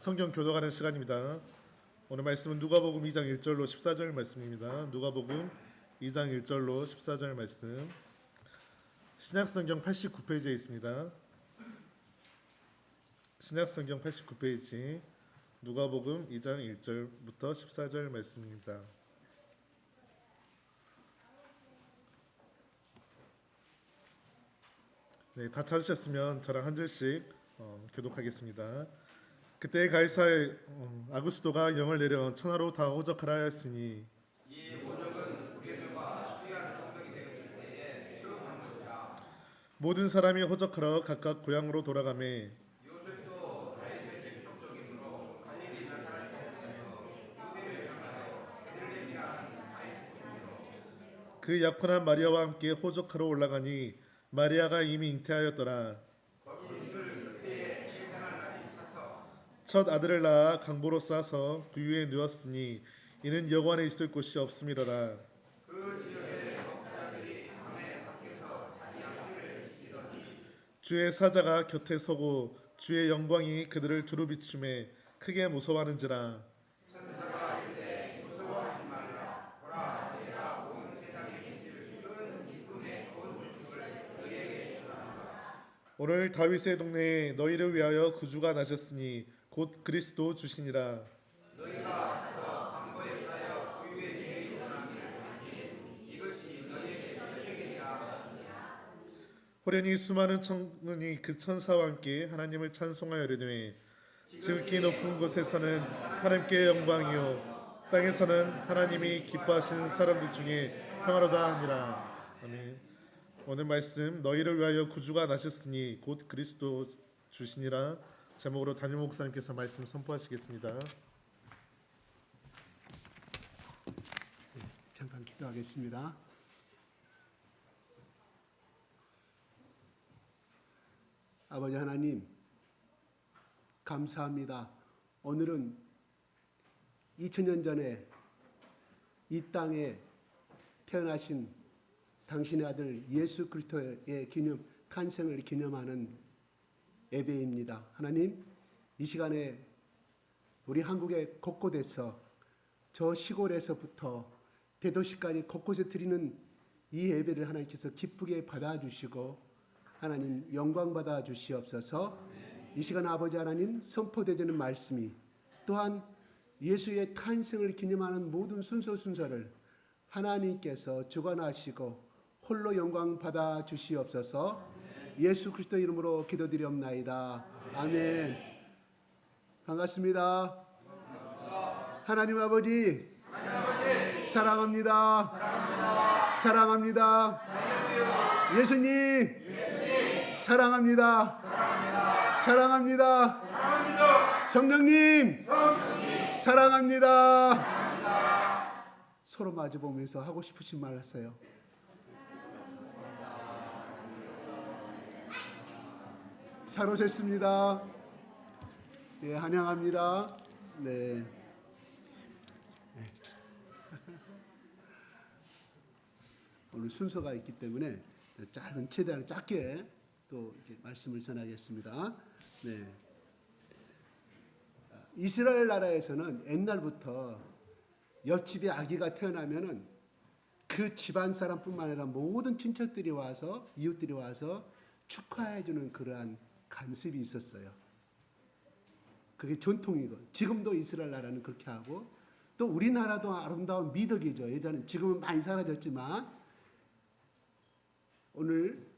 성경 교도하는 시간입니다. 오늘 말씀은 누가복음 2장 1절로 14절 말씀입니다. 누가복음 2장 1절로 14절 말씀. 신약성경 89페이지에 있습니다. 신약성경 89페이지 누가복음 2장 1절부터 14절 말씀입니다. 네, 다 찾으셨으면 저랑 한 절씩 교독하겠습니다. 그때 가이사의 아구스도가 영을 내려 천하로 다 호적하라 하였으니 이 호적은 우리들과 귀한 성벽이 되었을 때에 처음 한 것이라. 모든 사람이 호적하러 각각 고향으로 돌아가매 요셉도 다윗의 족속이므로 갈릴리 나사렛 지역에서 유대를 향하여 베들레헴이라는 다윗 고향으로. 그 약혼한 마리아와 함께 호적하러 올라가니 마리아가 이미 잉태하였더라. 거기 있을 그때에 출생할 날이 차서 첫 아들을 낳아 강보로 싸서 구유에 누웠으니 이는 여관에 있을 곳이 없음이로라. 그 지역의 목자들이 밤에 밖에서 자기 양떼를 지키더니 주의 사자가 곁에 서고 주의 영광이 그들을 두루 비추매 크게 무서워하는지라. 천사가 이르되 무서워하지 말라. 보라, 내가 온 세상에 미칠 큰 기쁨의 온 소식을 너희에게 전하노라. 오늘 다윗의 동네에 너희를 위하여 구주가 나셨으니 곧 그리스도 주시니라. 너희가 가서 광고에 쌓여 구유에 이르기 원하기를 보니 이것이 너희에게 면역이니라. 호련히 수많은 천군이 그 천사와 함께 하나님을 찬송하여 이르되 지극히 높은 곳에서는 하나님께 영광이요 땅에서는 하나님이 기뻐하시는 사람들 중에 평화로다 하니라. 아멘. 오늘 말씀 너희를 위하여 구주가 나셨으니 곧 그리스도 주시니라 제목으로 담임 목사님께서 말씀 선포하시겠습니다. 잠깐 기도하겠습니다. 아버지 하나님, 감사합니다. 오늘은 2000년 전에 이 땅에 태어나신 당신의 아들 예수 그리스도의 기념, 탄생을 기념하는 예배입니다. 하나님, 이 시간에 우리 한국의 곳곳에서 저 시골에서부터 대도시까지 곳곳에 드리는 이 예배를 하나님께서 기쁘게 받아주시고 하나님 영광 받아 주시옵소서. 이 시간 아버지 하나님 선포되는 말씀이 또한 예수의 탄생을 기념하는 모든 순서를 하나님께서 주관하시고 홀로 영광 받아 주시옵소서. 예수 그리스도 이름으로 기도드리옵나이다. 아멘. 반갑습니다. 하나님 아버지 사랑합니다. 사랑합니다. 예수님 사랑합니다. 사랑합니다. 성령님 사랑합니다. 서로 마주보면서 하고 싶으신 말 하세요. 잘 오셨습니다. 네, 환영합니다. 네. 오늘 순서가 있기 때문에 최대한 짧게 또 이렇게 말씀을 전하겠습니다. 네. 이스라엘 나라에서는 옛날부터 옆집에 아기가 태어나면은 그 집안 사람뿐만 아니라 모든 친척들이 와서 이웃들이 와서 축하해주는 그러한 간습이 있었어요. 그게 전통이고 지금도 이스라엘 나라는 그렇게 하고 또 우리나라도 아름다운 미덕이죠. 예전엔 지금은 많이 사라졌지만 오늘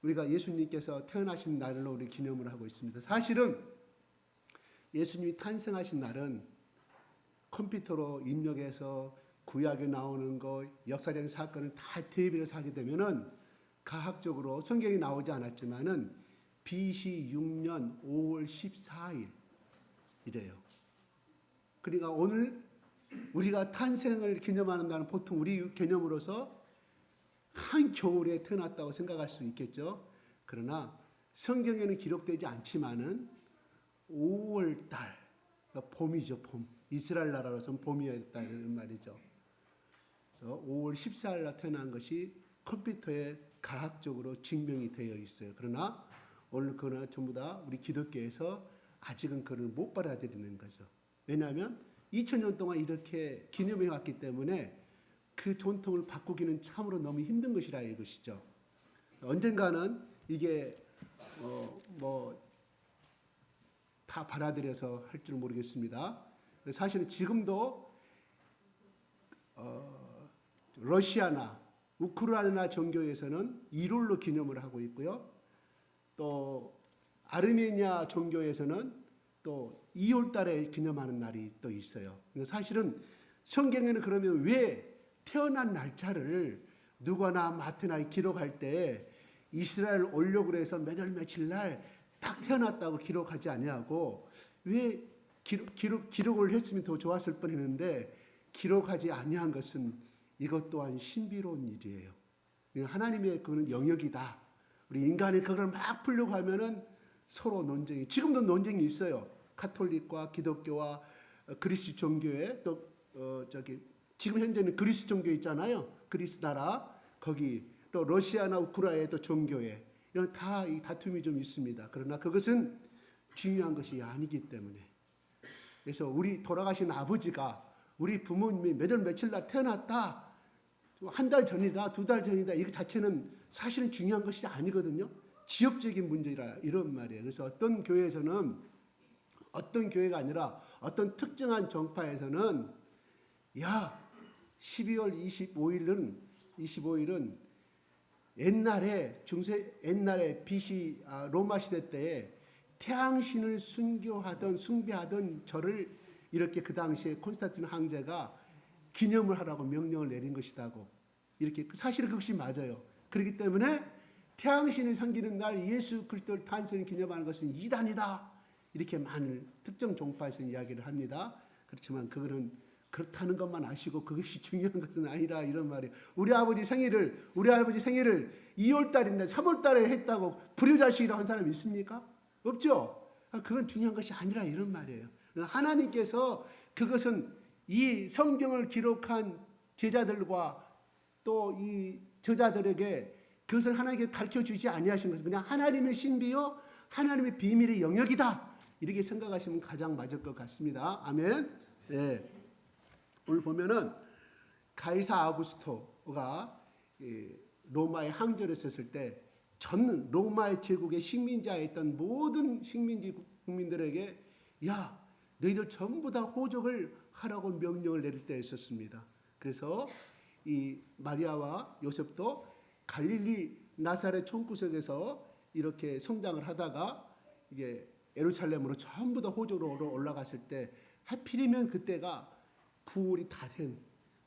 우리가 예수님께서 태어나신 날로 우리 기념을 하고 있습니다. 사실은 예수님이 탄생하신 날은 컴퓨터로 입력해서 구약에 나오는 거 역사적인 사건을 다 대비해서 하게 되면은 과학적으로 성경이 나오지 않았지만은 BC 6년 5월 14일 이래요. 그러니까 오늘 우리가 탄생을 기념하는 날은 보통 우리 개념으로서 한겨울에 태어났다고 생각할 수 있겠죠. 그러나 성경에는 기록되지 않지만은 5월 달, 그러니까 봄이죠, 봄. 이스라엘 나라로서는 봄이었다는 말이죠. 그래서 5월 14일 날 태어난 것이 컴퓨터에 과학적으로 증명이 되어 있어요. 그러나 오늘 그러나 전부 다 우리 기독교에서 아직은 그를 못 받아들이는 거죠. 왜냐하면 2000년 동안 이렇게 기념해 왔기 때문에 그 전통을 바꾸기는 참으로 너무 힘든 것이라 이것이죠. 언젠가는 이게 다 받아들여서 할 줄 모르겠습니다. 사실은 지금도 러시아나 우크라이나 종교에서는 1월로 기념을 하고 있고요. 또 아르메니아 종교에서는 또 2월 달에 기념하는 날이 또 있어요. 사실은 성경에는 그러면 왜 태어난 날짜를 누가나 마태나 기록할 때 이스라엘 올려고 해서 몇 월 며칠 날 딱 태어났다고 기록하지 아니하고 왜 기록을 했으면 더 좋았을 뻔했는데 기록하지 아니한 것은 이것 또한 신비로운 일이에요. 하나님의 그는 영역이다. 우리 인간이 그걸 막 풀려고 하면은 서로 논쟁이, 지금도 논쟁이 있어요. 가톨릭과 기독교와 그리스 종교에 또 지금 현재는 그리스 종교 있잖아요. 그리스 나라 거기 또 러시아나 우크라이나의 또 종교에 이런 다 이 다툼이 좀 있습니다. 그러나 그것은 중요한 것이 아니기 때문에. 그래서 우리 돌아가신 아버지가 우리 부모님이 몇 월 며칠 날 태어났다, 한 달 전이다, 2달 전이다, 이거 자체는 사실은 중요한 것이 아니거든요. 지역적인 문제라 이런 말이에요. 그래서 어떤 교회에서는, 어떤 교회가 아니라 어떤 특정한 정파에서는 12월 25일은 옛날에 BC 로마 시대 때에 태양신을 숭배하던 절을 이렇게 그 당시에 콘스탄틴 황제가 기념을 하라고 명령을 내린 것이다고, 이렇게 사실은 그것이 맞아요. 그렇기 때문에 태양신을 섬기는 날 예수 그리스도를 탄생을 기념하는 것은 이단이다, 이렇게 많은 특정 종파에서 이야기를 합니다. 그렇지만 그거는 그렇다는 것만 아시고 그것이 중요한 것은 아니라 이런 말이에요. 우리 아버지 생일을 2월 달인데 3월 달에 했다고 불효자식이라고 한 사람이 있습니까? 없죠. 그건 중요한 것이 아니라 이런 말이에요. 하나님께서 그것은 이 성경을 기록한 제자들과 또 이 저자들에게 그것을 하나님께 가르쳐 주지 아니하신 것은 그냥 하나님의 신비요 하나님의 비밀의 영역이다, 이렇게 생각하시면 가장 맞을 것 같습니다. 아멘. 네. 오늘 보면은 가이사 아구스토가 로마에 항저를 썼을 때 전 로마의 제국의 식민지하에 있던 모든 식민지 국민들에게 너희들 전부 다 호적을 하라고 명령을 내릴 때 있었습니다. 그래서 이 마리아와 요셉도 갈릴리 나사렛 총구석에서 이렇게 성장을 하다가 이게 예루살렘으로 전부 다 호적으로 올라갔을 때 하필이면 그때가 9월이 다 된,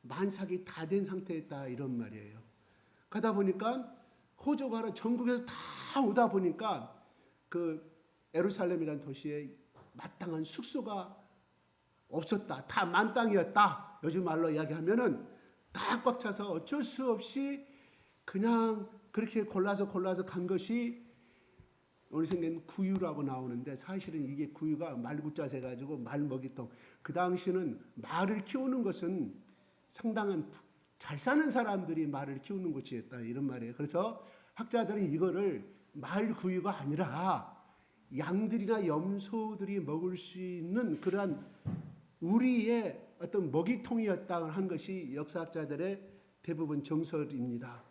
만삭이 다 된 상태였다, 이런 말이에요. 가다 보니까 호적하러 전국에서 다 오다 보니까 그 예루살렘이라는 도시에 마땅한 숙소가 없었다, 다 만땅이었다, 요즘 말로 이야기하면은 다 꽉 차서 어쩔 수 없이 그냥 그렇게 골라서 간 것이 오늘 생긴 구유라고 나오는데, 사실은 이게 구유가 말구자세 가지고 말먹이통. 그 당시는 말을 키우는 것은 상당한 잘 사는 사람들이 말을 키우는 곳이었다, 이런 말이에요. 그래서 학자들은 이거를 말 구유가 아니라 양들이나 염소들이 먹을 수 있는 그러한 우리의 어떤 먹이통이었다 하는 것이 역사학자들의 대부분 정설입니다.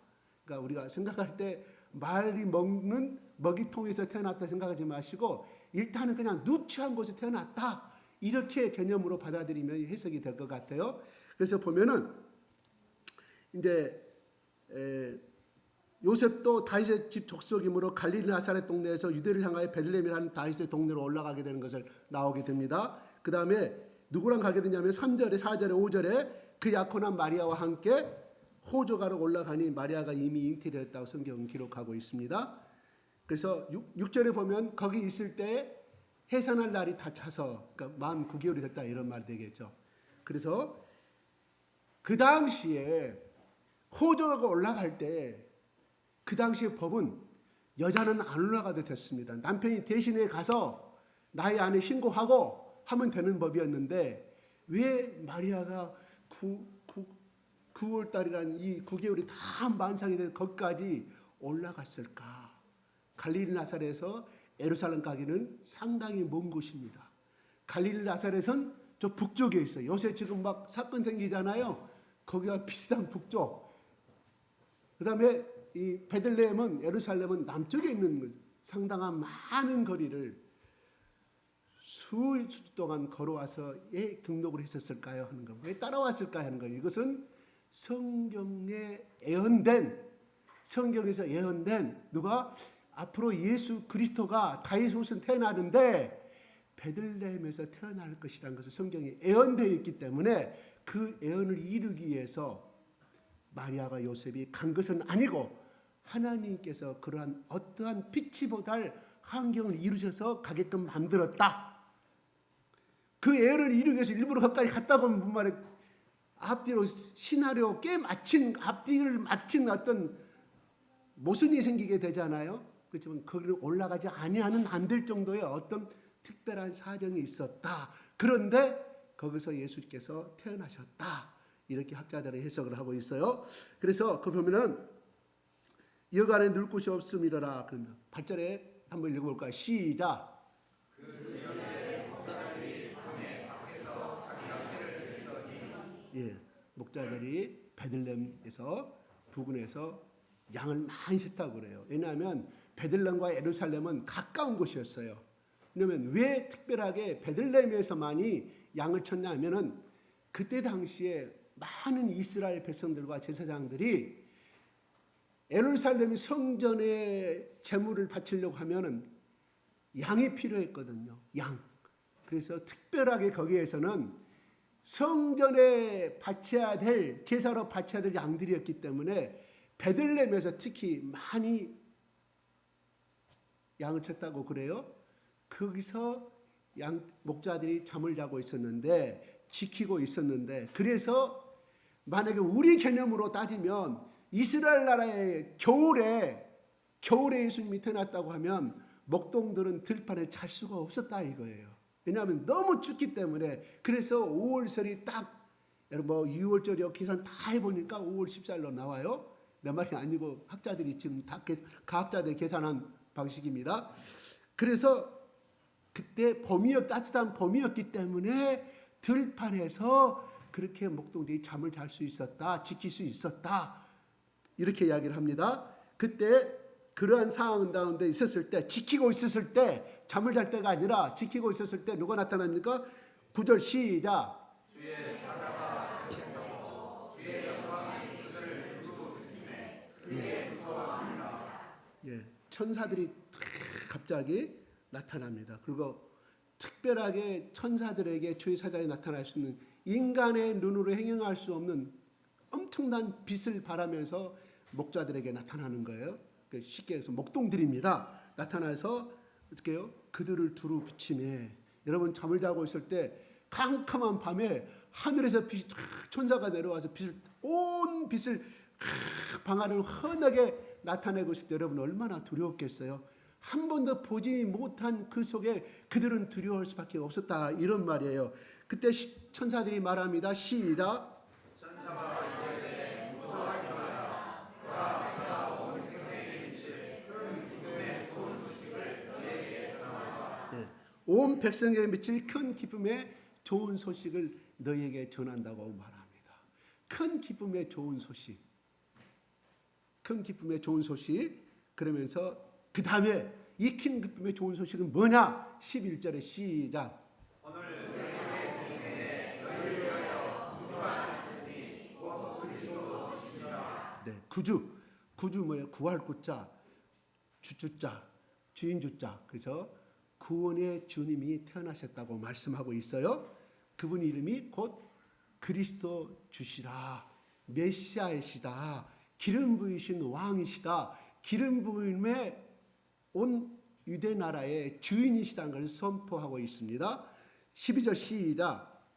그러니까 우리가 생각할 때 말이 먹는 먹이통에서 태어났다 생각하지 마시고 일단은 그냥 누추한 곳에 태어났다, 이렇게 개념으로 받아들이면 해석이 될 것 같아요. 그래서 보면은 이제 요셉도 다윗의 집 족속이므로 갈릴리 나사렛 동네에서 유대를 향하여 베들레헴이라는 다윗의 동네로 올라가게 되는 것을 나오게 됩니다. 그 다음에 누구랑 가게 되냐면 3절에 4절에 5절에 그 약혼한 마리아와 함께 호적하러 올라가니 마리아가 이미 잉태되었다고 성경은 기록하고 있습니다. 그래서 6절에 보면 거기 있을 때 해산할 날이 다 차서, 그러니까 만 9개월이 됐다, 이런 말이 되겠죠. 그래서 그 당시에 호적하고 올라갈 때 그 당시의 법은 여자는 안 올라가도 됐습니다. 남편이 대신에 가서 나의 아내 신고하고 하면 되는 법이었는데 왜 마리아가 9월달이라는 이 9개월이 다 만삭이 돼서 거기까지 올라갔을까? 갈릴리 나사렛에서 예루살렘 가기는 상당히 먼 곳입니다. 갈릴리 나사렛은 저 북쪽에 있어요. 요새 지금 막 사건 생기잖아요. 거기와 비슷한 북쪽. 그다음에 이 베들레헴은 예루살렘은 남쪽에 있는 상당한 많은 거리를 수일 동안 걸어와서 왜 등록을 했었을까요 하는 거, 왜 따라왔을까요 하는 거. 이것은 성경에 예언된, 성경에서 예언된, 누가 앞으로 예수 그리스도가 다윗 후손 태어나는데 베들레헴에서 태어날 것이라는 것을 성경에 예언되어 있기 때문에 그 예언을 이루기 위해서 마리아가 요셉이 간 것은 아니고 하나님께서 그러한 어떠한 빛이 보달 환경을 이루셔서 가게끔 만들었다. 그 예언을 이루기 위해서 일부러 거기까지 갔다고 하면 무슨 말에 앞뒤로 시나리오 꽤 맞춘, 앞뒤를 맞춘 어떤 모순이 생기게 되잖아요. 그렇지만 거기를 올라가지 아니하는 안 될 정도의 어떤 특별한 사정이 있었다. 그런데 거기서 예수께서 태어나셨다. 이렇게 학자들은 해석을 하고 있어요. 그래서 그 보면은 여간에 늘 곳이 없음이라라. 그러면 8절에 한번 읽어볼까요? 시작. 예, 목자들이 베들레헴에서 부근에서 양을 많이 셨다고 그래요. 왜냐하면 베들레헴과 예루살렘은 가까운 곳이었어요. 왜냐하면 왜 특별하게 베들레헴에서만이 양을 쳤냐 하면은 그때 당시에 많은 이스라엘 백성들과 제사장들이 예루살렘 성전에 제물을 바치려고 하면은 양이 필요했거든요. 양. 그래서 특별하게 거기에서는 성전에 바쳐야 될, 제사로 바쳐야 될 양들이었기 때문에 베들레헴에서 특히 많이 양을 쳤다고 그래요. 거기서 양 목자들이 잠을 자고 있었는데, 지키고 있었는데, 그래서 만약에 우리 개념으로 따지면 이스라엘 나라의 겨울에 예수님이 태어났다고 하면 목동들은 들판에 잘 수가 없었다 이거예요. 왜냐하면 너무 춥기 때문에. 그래서 5월설이 딱, 여러분 뭐 6월절이요 계산 다 해보니까 5월 14일로 나와요. 내 말이 아니고 학자들이 지금 다 과학자들이 계산한 방식입니다. 그래서 그때 따뜻한 봄이었기 때문에 들판에서 그렇게 목동들이 잠을 잘 수 있었다, 지킬 수 있었다, 이렇게 이야기를 합니다. 그때 그러한 상황 가운데 있었을 때, 지키고 있었을 때, 잠을 잘 때가 아니라 지키고 있었을 때 누가 나타납니까? 9절 시작. 예, 천사들이 갑자기 나타납니다. 그리고 특별하게 천사들에게 주의 사자에 나타날 수 있는, 인간의 눈으로 행용할 수 없는 엄청난 빛을 발하면서 목자들에게 나타나는 거예요. 쉽게 해서 목동들입니다. 나타나서 어떻게 해요? 그들을 두루 비침해. 여러분 잠을 자고 있을 때 캄캄한 밤에 하늘에서 빛이 천사가 내려와서 온 빛을 방 안을 환하게 나타내고 있을 때 여러분 얼마나 두려웠겠어요? 한 번도 보지 못한 그 속에 그들은 두려울 수밖에 없었다, 이런 말이에요. 그때 천사들이 말합니다. 시작. 온 백성에게 미칠 큰 기쁨의 좋은 소식을 너희에게 전한다고 말합니다. 큰 기쁨의 좋은 소식. 큰 기쁨의 좋은 소식. 그러면서 그 다음에 이 큰 기쁨의 좋은 소식은 뭐냐? 11절에 시작. 네, 구주 뭐예요? 구할 구자, 주자, 주인 주자. 그래서 구원의 주님이 태어나셨다고 말씀하고 있어요. 그분 이름이 곧 그리스도 주시라, 메시아이시다, 기름 부으신 왕이시다, 기름 부음에 온 유대 나라의 주인이시다는 것을 선포하고 있습니다. 12절 시작.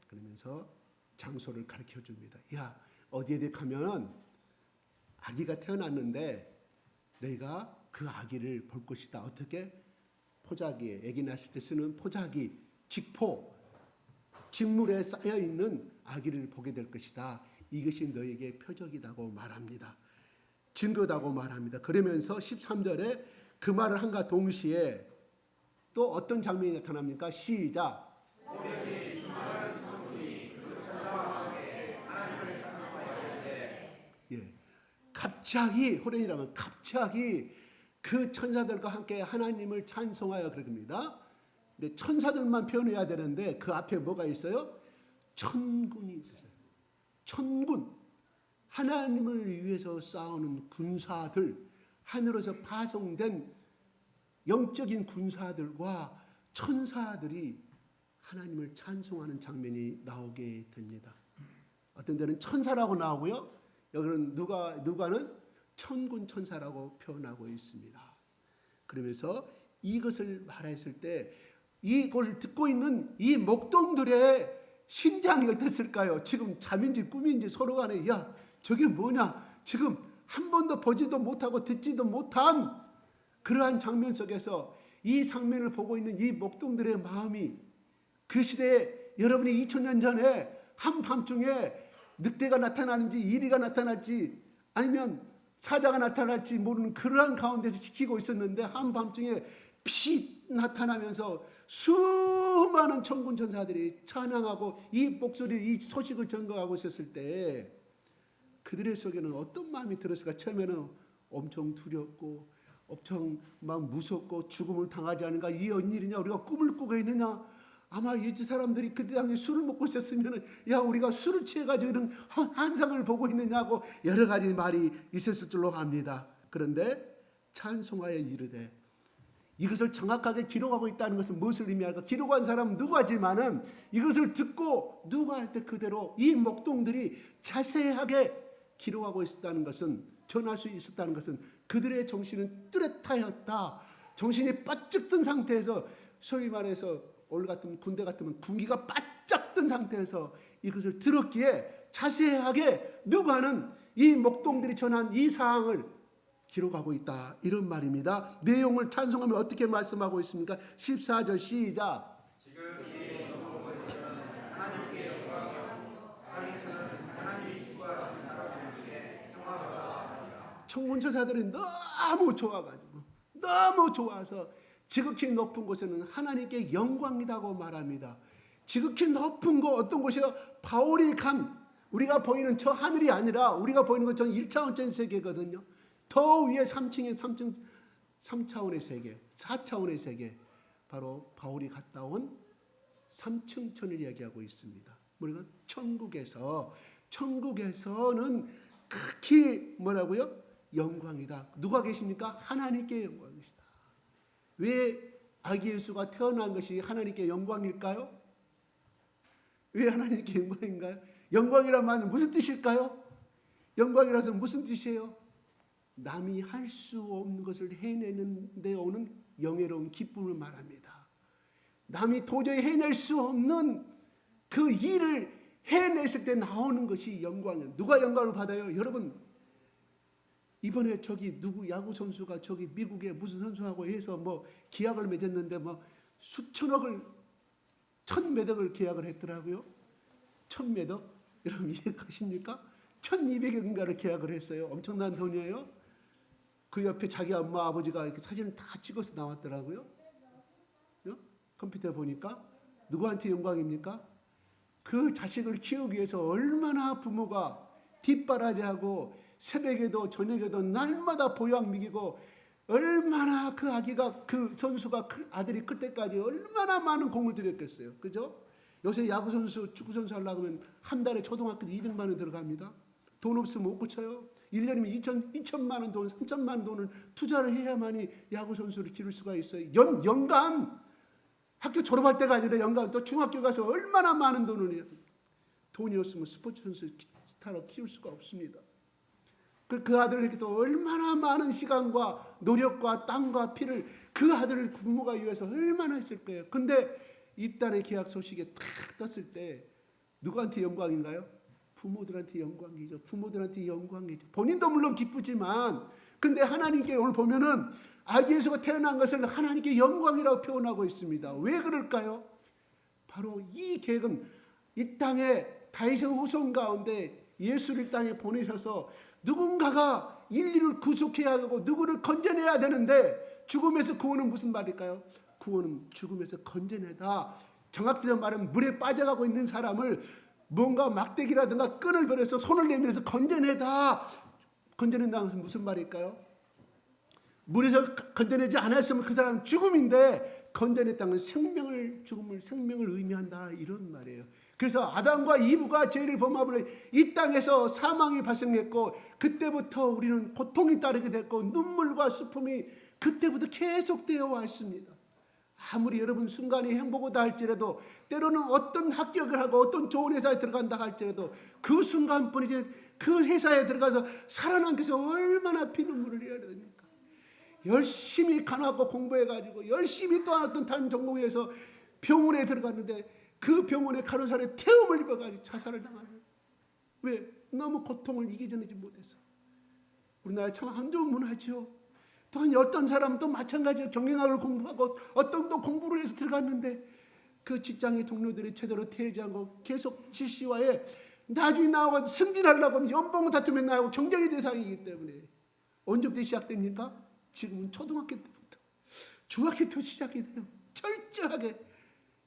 그러면서 장소를 가르쳐 줍니다. 야, 어디에 가면은 아기가 태어났는데 너희가 그 아기를 볼 것이다. 어떻게? 포자기에, 아기 낳았을 때 쓰는 포자기, 직포, 직물에 쌓여 있는 아기를 보게 될 것이다. 이것이 너에게 표적이라고 말합니다. 증거다고 말합니다. 그러면서 13절에 그 말을 한가 동시에 또 어떤 장면이 나타납니까? 시작. 예, 갑자기 호련이라면 갑자기 그 천사들과 함께 하나님을 찬송하여 그럽니다. 근데 천사들만 표현해야 되는데 그 앞에 뭐가 있어요? 천군이 있어요. 천군. 하나님을 위해서 싸우는 군사들, 하늘에서 파송된 영적인 군사들과 천사들이 하나님을 찬송하는 장면이 나오게 됩니다. 어떤 데는 천사라고 나오고요. 여기는 누가는 천군 천사라고 표현하고 있습니다. 그러면서 이것을 말했을 때 이걸 듣고 있는 이 목동들의 심장이 어땠을까요? 지금 잠인지 꿈인지 서로 간에 야 저게 뭐냐? 지금 한 번도 보지도 못하고 듣지도 못한 그러한 장면 속에서 이 장면을 보고 있는 이 목동들의 마음이 그 시대에 여러분이 2000년 전에 한밤중에 늑대가 나타나는지 이리가 나타날지 아니면 사자가 나타날지 모르는 그러한 가운데서 지키고 있었는데 한밤중에 빛이 나타나면서 수많은 천군 천사들이 찬양하고 이 목소리 이 소식을 전가하고 있었을 때 그들의 속에는 어떤 마음이 들었을까? 처음에는 엄청 두렵고 엄청 막 무섭고 죽음을 당하지 않은가? 이게 웬일이냐? 우리가 꿈을 꾸고 있느냐? 아마 이 사람들이 그때 당시에 술을 먹고 있었으면 야 우리가 술을 취해가지고 이런 환상을 보고 있느냐고 여러 가지 말이 있었을 줄로 압니다. 그런데 찬송하여 이르되 이것을 정확하게 기록하고 있다는 것은 무엇을 의미할까? 기록한 사람은 누가지만은 이것을 듣고 누가 할 때 그대로 이 목동들이 자세하게 기록하고 있었다는 것은 전할 수 있었다는 것은 그들의 정신은 뚜렷하였다. 정신이 바짝 든 상태에서 소위 말해서 오늘 같은 군대 같으면 군기가 바짝 든 상태에서 이것을 들었기에 자세하게 누가는 이 목동들이 전한 이 사항을 기록하고 있다. 이런 말입니다. 내용을 찬송하면 어떻게 말씀하고 있습니까? 14절 시작. 천군천사들이 너무 좋아가지고 너무 좋아서 지극히 높은 곳에는 하나님께 영광이라고 말합니다. 지극히 높은 곳 어떤 곳이요? 바울이 간 우리가 보이는 저 하늘이 아니라 우리가 보이는 건 전 1차원적인 세계거든요. 더 위에 3차원의 세계, 4차원의 세계 바로 바울이 갔다 온 3층천을 이야기하고 있습니다. 우리가 천국에서는 극히 뭐라고요? 영광이다. 누가 계십니까? 하나님께 영광이시다. 왜 아기 예수가 태어난 것이 하나님께 영광일까요? 왜 하나님께 영광인가요? 영광이란 말은 무슨 뜻일까요? 영광이라서 무슨 뜻이에요? 남이 할 수 없는 것을 해내는 데 오는 영예로운 기쁨을 말합니다. 남이 도저히 해낼 수 없는 그 일을 해냈을 때 나오는 것이 영광이에요. 누가 영광을 받아요? 여러분 이번에 저기 누구 야구 선수가 저기 미국에 무슨 선수하고 해서 뭐 계약을 맺었는데 뭐 수천억을 1000몇억을 계약을 했더라고요. 1000몇억? 여러분 이해가십니까? 1200억인가를 계약을 했어요. 엄청난 돈이에요. 그 옆에 자기 엄마 아버지가 이렇게 사진을 다 찍어서 나왔더라고요. 컴퓨터에 보니까 누구한테 영광입니까? 그 자식을 키우기 위해서 얼마나 부모가 뒷바라지하고 새벽에도 저녁에도 날마다 보약 먹이고 얼마나 그 아기가 그 선수가 아들이 클 때까지 얼마나 많은 공을 들였겠어요. 그죠? 요새 야구 선수 축구 선수 하려고 하면 한 달에 초등학교 200만 원 들어갑니다. 돈 없으면 못 고쳐요. 1년이면 2천만 원 돈, 3천만 원 돈을 투자를 해야만이 야구 선수를 기를 수가 있어요. 연간 학교 졸업할 때가 아니라 연간 또 중학교 가서 얼마나 많은 돈을 해요. 돈이 없으면 스포츠 선수 스타로 키울 수가 없습니다. 그 아들에게 또 얼마나 많은 시간과 노력과 땀과 피를 그 아들을 부모가 위해서 얼마나 했을 거예요. 근데 입단의 계약 소식에 탁 떴을 때 누구한테 영광인가요? 부모들한테 영광이죠. 부모들한테 영광이죠. 본인도 물론 기쁘지만 근데 하나님께 오늘 보면은 아기 예수가 태어난 것을 하나님께 영광이라고 표현하고 있습니다. 왜 그럴까요? 바로 이 계획은 이 땅에 다윗의 후손 가운데 예수를 땅에 보내셔서 누군가가 인류를 구속해야 하고 누구를 건져내야 되는데 죽음에서 구원은 무슨 말일까요? 구원은 죽음에서 건져내다. 정확히 말하면 물에 빠져가고 있는 사람을 뭔가 막대기라든가 끈을 벌여서 손을 내밀어서 건져내다. 건져낸다는 것은 무슨 말일까요? 물에서 건져내지 않았으면 그 사람은 죽음인데 건져냈다는 생명을, 죽음을, 생명을 의미한다, 이런 말이에요. 그래서 아담과 이브가 죄를 범함으로 이 땅에서 사망이 발생했고 그때부터 우리는 고통이 따르게 됐고 눈물과 슬픔이 그때부터 계속되어 왔습니다. 아무리 여러분 순간이 행복하다 할지라도 때로는 어떤 합격을 하고 어떤 좋은 회사에 들어간다 할지라도 그 순간뿐이지 그 회사에 들어가서 살아남기 위해서 얼마나 피눈물을 흘려야 됩니까? 열심히 가나고 공부해가지고 열심히 또 어떤 단 전공에서 병원에 들어갔는데 그 병원에 간호사에 태움을 입어가지고 자살을 당하죠. 왜? 너무 고통을 이겨내지 못해서. 우리나라 참 안 좋은 문화죠. 또한 어떤 사람은 또 마찬가지로 경영학을 공부하고 어떤 또 공부를 해서 들어갔는데 그 직장의 동료들이 제대로 태우지 않고 계속 지시와에 나중에 나와 승진하려고 하면 연봉을 다투면 나하고 경쟁의 대상이기 때문에 언제부터 시작됩니까? 지금은 초등학교 때부터 중학교 때부터 시작이 돼요. 철저하게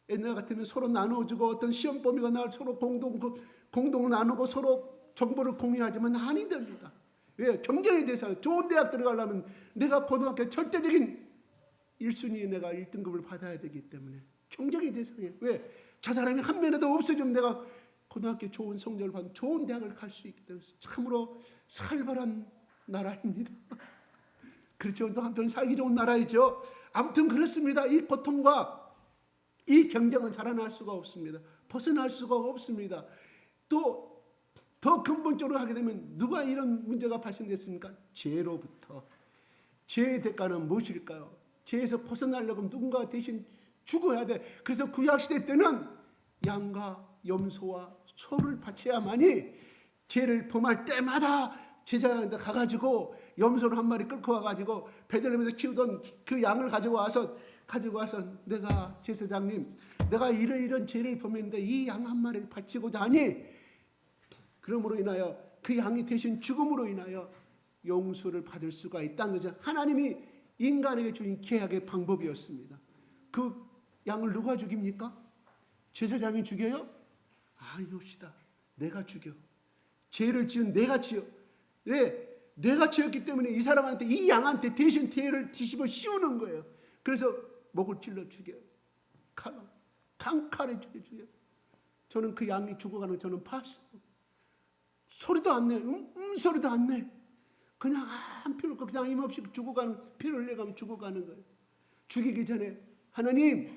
옛날 같으면 서로 나눠주고 어떤 시험 범위가 나올 서로 공동 나누고 서로 정보를 공유하지만 아니 됩니다. 왜? 경쟁의 대상. 좋은 대학 들어가려면 내가 고등학교 절대적인 1순위에 내가 1등급을 받아야 되기 때문에 경쟁의 대상이에요. 왜? 저 사람이 한 면에도 없어지면 내가 고등학교 좋은 성적을 받으면 좋은 대학을 갈 수 있기 때문에 참으로 살벌한 나라입니다. 그렇죠. 또 한편 살기 좋은 나라이죠. 아무튼 그렇습니다. 이 고통과 이 경쟁은 살아날 수가 없습니다. 벗어날 수가 없습니다. 또 더 근본적으로 하게 되면 누가 이런 문제가 발생됐습니까? 죄로부터. 죄의 대가는 무엇일까요? 죄에서 벗어나려고 하면 누군가 대신 죽어야 돼. 그래서 구약시대 때는 양과 염소와 소를 바쳐야만이 죄를 범할 때마다 제사장한테 가가지고 염소를 한 마리 끌고 와가지고 베들레헴에서 키우던 그 양을 가지고 와서 내가 제사장님 내가 이런 죄를 범했는데 이 양 한 마리를 바치고자 하니 그러므로 인하여 그 양이 대신 죽음으로 인하여 용서를 받을 수가 있다는 거죠. 하나님이 인간에게 주신 계약의 방법이었습니다. 그 양을 누가 죽입니까? 제사장이 죽여요? 아니옵시다. 내가 죽여. 죄를 지은 내가 지어. 왜? 내가 지었기 때문에 이 사람한테 이 양한테 대신 죄를 뒤집어 씌우는 거예요. 그래서 목을 찔러 죽여요. 강칼에 죽여요. 저는 그 양이 죽어가는 거 저는 봤어요. 소리도 안 내. 소리도 안 내. 그냥 한 피를 없고 그냥 힘없이 죽어가는, 피를 흘려가면 죽어가는 거예요. 죽이기 전에 하나님,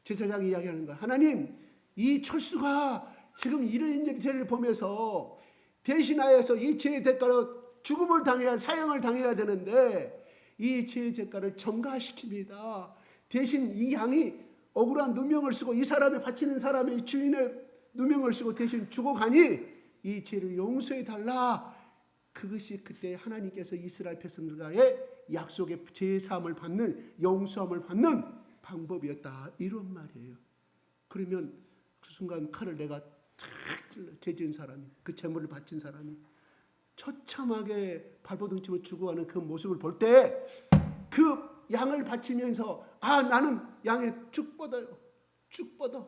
제사장이 이야기하는 거야. 하나님, 이 철수가 지금 이런 죄를 범해서 대신하여서 이 죄의 대가로 죽음을 당해야, 사형을 당해야 되는데 이 죄의 대가를 전가시킵니다. 대신 이 양이 억울한 누명을 쓰고 이 사람을 바치는 사람의 주인의 누명을 쓰고 대신 죽어가니 이 죄를 용서해 달라. 그것이 그때 하나님께서 이스라엘 백성들과의 약속의 죄 사함을 받는, 용서함을 받는 방법이었다, 이런 말이에요. 그러면 그 순간 칼을 내가 탁 찔러, 죄 지은 사람이, 그 제물을 바친 사람이 처참하게 발버둥 치며 죽어가는 그 모습을 볼 때 그 양을 바치면서 나는 양의 축복받아요. 축복받아.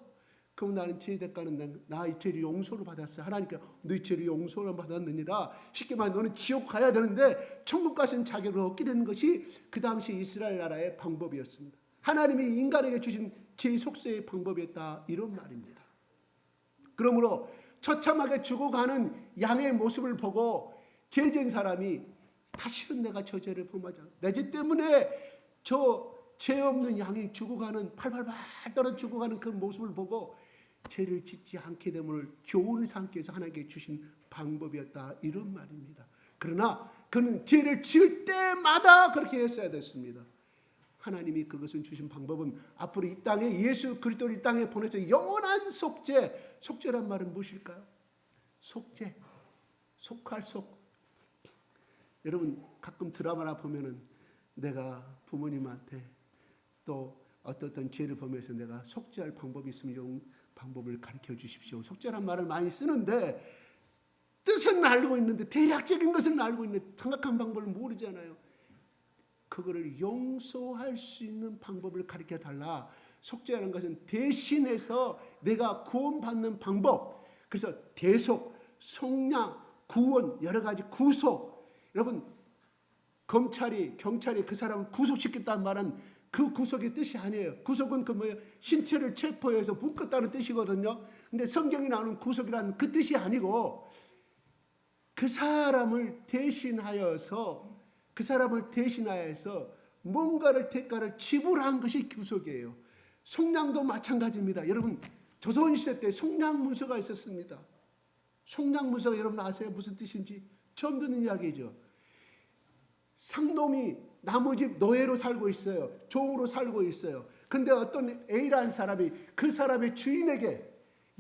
그럼 나는 죄의 대가는 나의 죄를 용서를 받았어. 하나님께 너희 죄를 용서를 받았느니라. 쉽게 말하면 너는 지옥 가야 되는데 천국 가신 자격을 얻게 되는 것이 그 당시 이스라엘 나라의 방법이었습니다. 하나님이 인간에게 주신 죄의 속죄의 방법이었다, 이런 말입니다. 그러므로 처참하게 죽어가는 양의 모습을 보고 죄 지은 사람이 다시는 내가 저 죄를 범하지 않아. 내 죄 때문에 저 죄 없는 양이 죽어가는, 팔팔팔 떨어 죽어가는 그 모습을 보고 죄를 짓지 않게 됨을 교훈을 삼기 위해서 하나님께 주신 방법이었다, 이런 말입니다. 그러나 그는 죄를 지을 때마다 그렇게 했어야 됐습니다. 하나님이 그것을 주신 방법은 앞으로 이 땅에 예수 그리스도를 이 땅에 보내서 영원한 속죄. 속죄란 말은 무엇일까요? 속죄, 속할 속. 여러분 가끔 드라마나 보면은 내가 부모님한테 또 어떤 죄를 범해서 내가 속죄할 방법이 있으면 방법을 가르쳐 주십시오. 속죄란 말을 많이 쓰는데 뜻은 알고 있는데 대략적인 것은 알고 있는데 정확한 방법을 모르잖아요. 그거를 용서할 수 있는 방법을 가르쳐 달라. 속죄하는 것은 대신해서 내가 구원받는 방법. 그래서 대속, 속량, 구원, 여러 가지 구속. 여러분 검찰이, 경찰이 그 사람을 구속시켰다는 말은 그 구속의 뜻이 아니에요. 구속은 그 뭐예요? 신체를 체포해서 묶었다는 뜻이거든요. 근데 성경이 나오는 구속이라는 그 뜻이 아니고 그 사람을 대신하여서 뭔가를 대가를 지불한 것이 구속이에요. 속량도 마찬가지입니다. 여러분 조선시대 때 속량문서가 있었습니다. 속량문서가 여러분 아세요? 무슨 뜻인지 처음 듣는 이야기죠. 상놈이 나무집 노예로 살고 있어요. 종으로 살고 있어요. 근데 어떤 A라는 사람이 그 사람의 주인에게,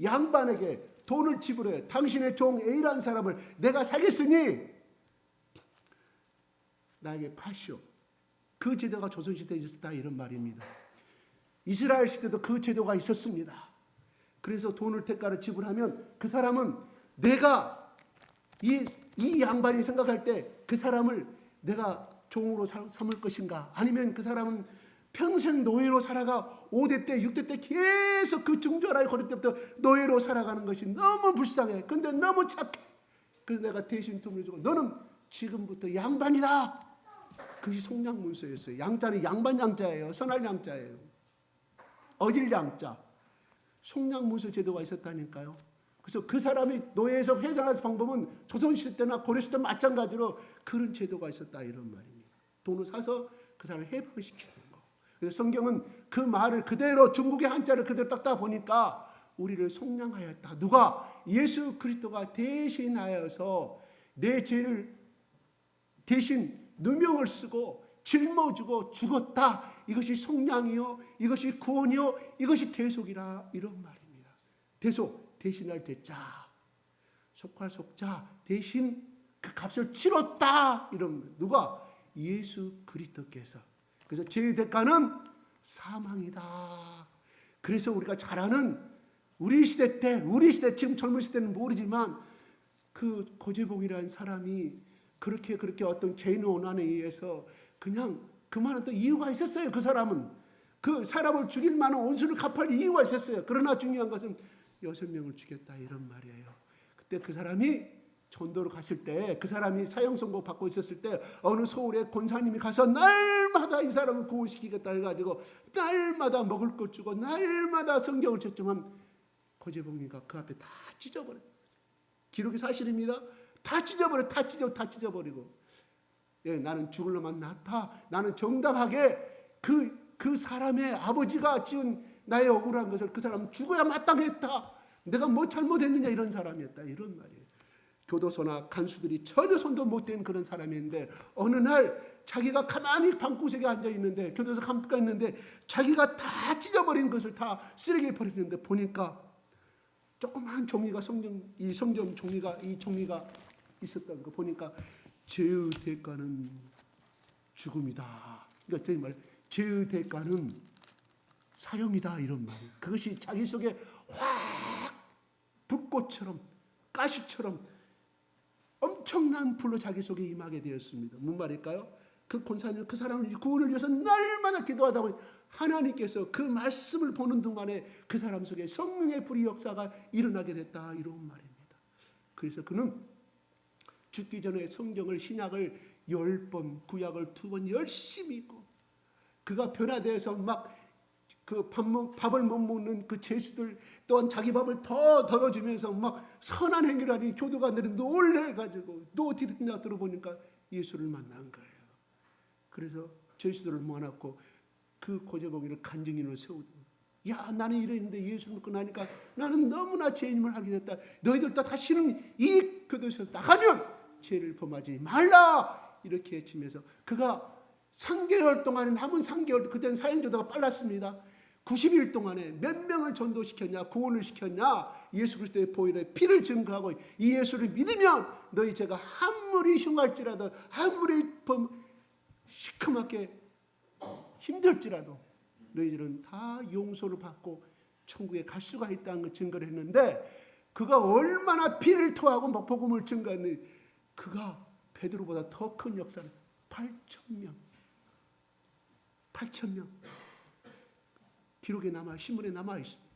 양반에게 돈을 지불해요. 당신의 종 A라는 사람을 내가 사겠으니 나에게 파시오. 그 제도가 조선시대에 있었다 이런 말입니다. 이스라엘 시대도 그 제도가 있었습니다. 그래서 돈을 대가를 지불하면 그 사람은 내가 이 양반이 생각할 때 그 사람을 내가 종으로 삼을 것인가, 아니면 그 사람은 평생 노예로 살아가 5대 때 6대 때 계속 그 중전할 거릴 때부터 노예로 살아가는 것이 너무 불쌍해. 근데 너무 착해. 그래서 내가 대신 돈을 주고 너는 지금부터 양반이다. 그것이 속량문서였어요. 양자는 양반 양자예요. 선할 양자예요. 어질 양자. 속량문서 제도가 있었다니까요. 그래서 그 사람이 노예에서 회상할 방법은 조선시대 때나 고려시대 때 마찬가지로 그런 제도가 있었다 이런 말입니다. 돈을 사서 그 사람을 해방시키는 거. 그래서 성경은 그 말을 그대로 중국의 한자를 그대로 딱 보니까 우리를 속량하였다. 누가? 예수 그리스도가 대신하여서 내 죄를 대신 누명을 쓰고 짊어지고 죽었다. 이것이 속량이요, 이것이 구원이요, 이것이 대속이라 이런 말입니다. 대속, 대신할 대자, 속할 속자, 대신 그 값을 치렀다 이런. 누가? 예수 그리스도께서. 그래서 죄의 대가는 사망이다. 그래서 우리가 잘 아는 우리 시대 지금 젊은 시대는 모르지만 그 고재봉이라는 사람이 그렇게 어떤 개인의 원한에 의해서 그냥 그만한 또 이유가 있었어요. 그 사람은 그 사람을 죽일 만한 원수를 갚을 이유가 있었어요. 그러나 중요한 것은 6명을 죽였다 이런 말이에요. 그때 그 사람이 전도로 갔을 때, 그 사람이 사형 선고 받고 있었을 때 어느 서울의 권사님이 가서 날마다 이 사람을 구원시키겠다 해가지고 날마다 먹을 것 주고 날마다 성경을 쳤지만 고재봉이가 그 앞에 다 찢어버렸어요. 기록이 사실입니다. 다 찢어버리고 예, 나는 죽을 놈만 낫다. 나는 정당하게 그 사람의 아버지가 지은 나의 억울한 것을 그 사람은 죽어야 마땅했다. 내가 뭐 잘못했느냐 이런 사람이었다 이런 말이에요. 교도소나 간수들이 전혀 손도 못 댄 그런 사람인데 어느 날 자기가 가만히 방구석에 앉아 있는데, 교도소 감가 있는데 자기가 다 찢어버린 것을 다 쓰레기에 버리는데 보니까 조그만 종이가 성경 종이가 있었던 거 보니까 죄의 대가는 죽음이다. 그러니까 저희 말 죄의 대가는 사형이다 이런 말이에요. 그것이 자기 속에 확 불꽃처럼 가시처럼 엄청난 불로 자기 속에 임하게 되었습니다. 무슨 말일까요? 그 권사님 그 사람을 구원을 위해서 날마다 기도하다 보니 하나님께서 그 말씀을 보는 동안에 그 사람 속에 성령의 불의 역사가 일어나게 됐다 이런 말입니다. 그래서 그는 죽기 전에 성경을 신약을 10번 구약을 2번 열심히 읽고 그가 변화되어서 막 그 밥을 못 먹는 그 죄수들 또한 자기 밥을 더 덜어주면서 막 선한 행위를 하니 교도관들이 놀래가지고 또 어떻게 됐냐 들어보니까 예수를 만난 거예요. 그래서 죄수들을 모아놓고 그 고재봉이를 간증인으로 세우고, 야 나는 이랬는데 예수 믿고 나니까 나는 너무나 죄인임을 알게 됐다. 너희들도 다시는 이 교도소에서 나가면 죄를 범하지 말라 이렇게 외치면서 그가 3개월 동안에 남은 3개월, 그때는 사형제도가 빨랐습니다. 90일 동안에 몇 명을 전도시켰냐, 구원을 시켰냐. 예수 그리스도의 보혈에 피를 증거하고 이 예수를 믿으면 너희 죄가 아무리 흉할지라도 아무리 시커멓게 힘들지라도 너희들은 다 용서를 받고 천국에 갈 수가 있다는 걸 증거를 했는데 그가 얼마나 피를 토하고 복음을 증거했는지 그가 베드로보다 더 큰 역사는 8,000명 기록에 남아 신문에 남아 있습니다.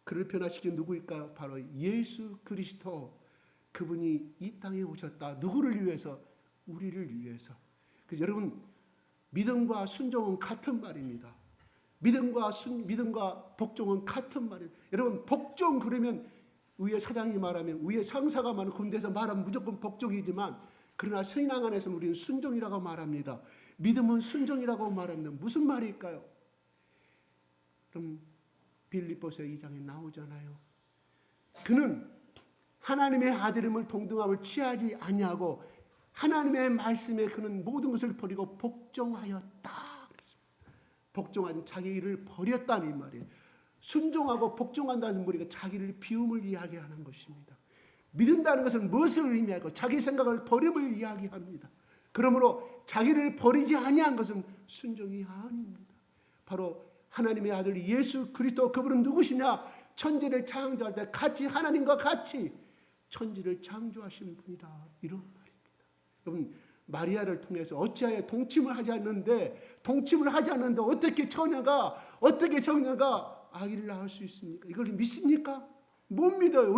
그를 변화시킨 누구일까? 바로 예수 그리스도. 그분이 이 땅에 오셨다. 누구를 위해서? 우리를 위해서. 그래서 여러분 믿음과 순종은 같은 말입니다. 믿음과 복종은 같은 말이에요. 여러분 복종 그러면 위에 사장이 말하면 위에 상사가 말하면 군대에서 말하면 무조건 복종이지만 그러나 신앙 안에서는 우리는 순종이라고 말합니다. 믿음은 순종이라고 말합니다. 무슨 말일까요? 그럼 빌립보서 2장에 나오잖아요. 그는 하나님의 아들임을 동등함을 취하지 아니하고 하나님의 말씀에 그는 모든 것을 버리고 복종하였다. 복종한 자기 일을 버렸다는 이 말이에요. 순종하고 복종한다는 머리가 자기를 비움을 이야기하는 것입니다. 믿는다는 것은 무엇을 의미하고 자기 생각을 버림을 이야기합니다. 그러므로 자기를 버리지 아니한 것은 순종이 아닙니다. 바로 하나님의 아들 예수 그리스도. 그분은 누구시냐? 천지를 창조할 때 같이 하나님과 같이 천지를 창조하신 분이다. 이런 말입니다. 여러분 마리아를 통해서 어찌하여 동침을 하지 않는데 어떻게 정녀가 아기를 낳을 수 있습니까? 이걸 믿습니까? 못 믿어요.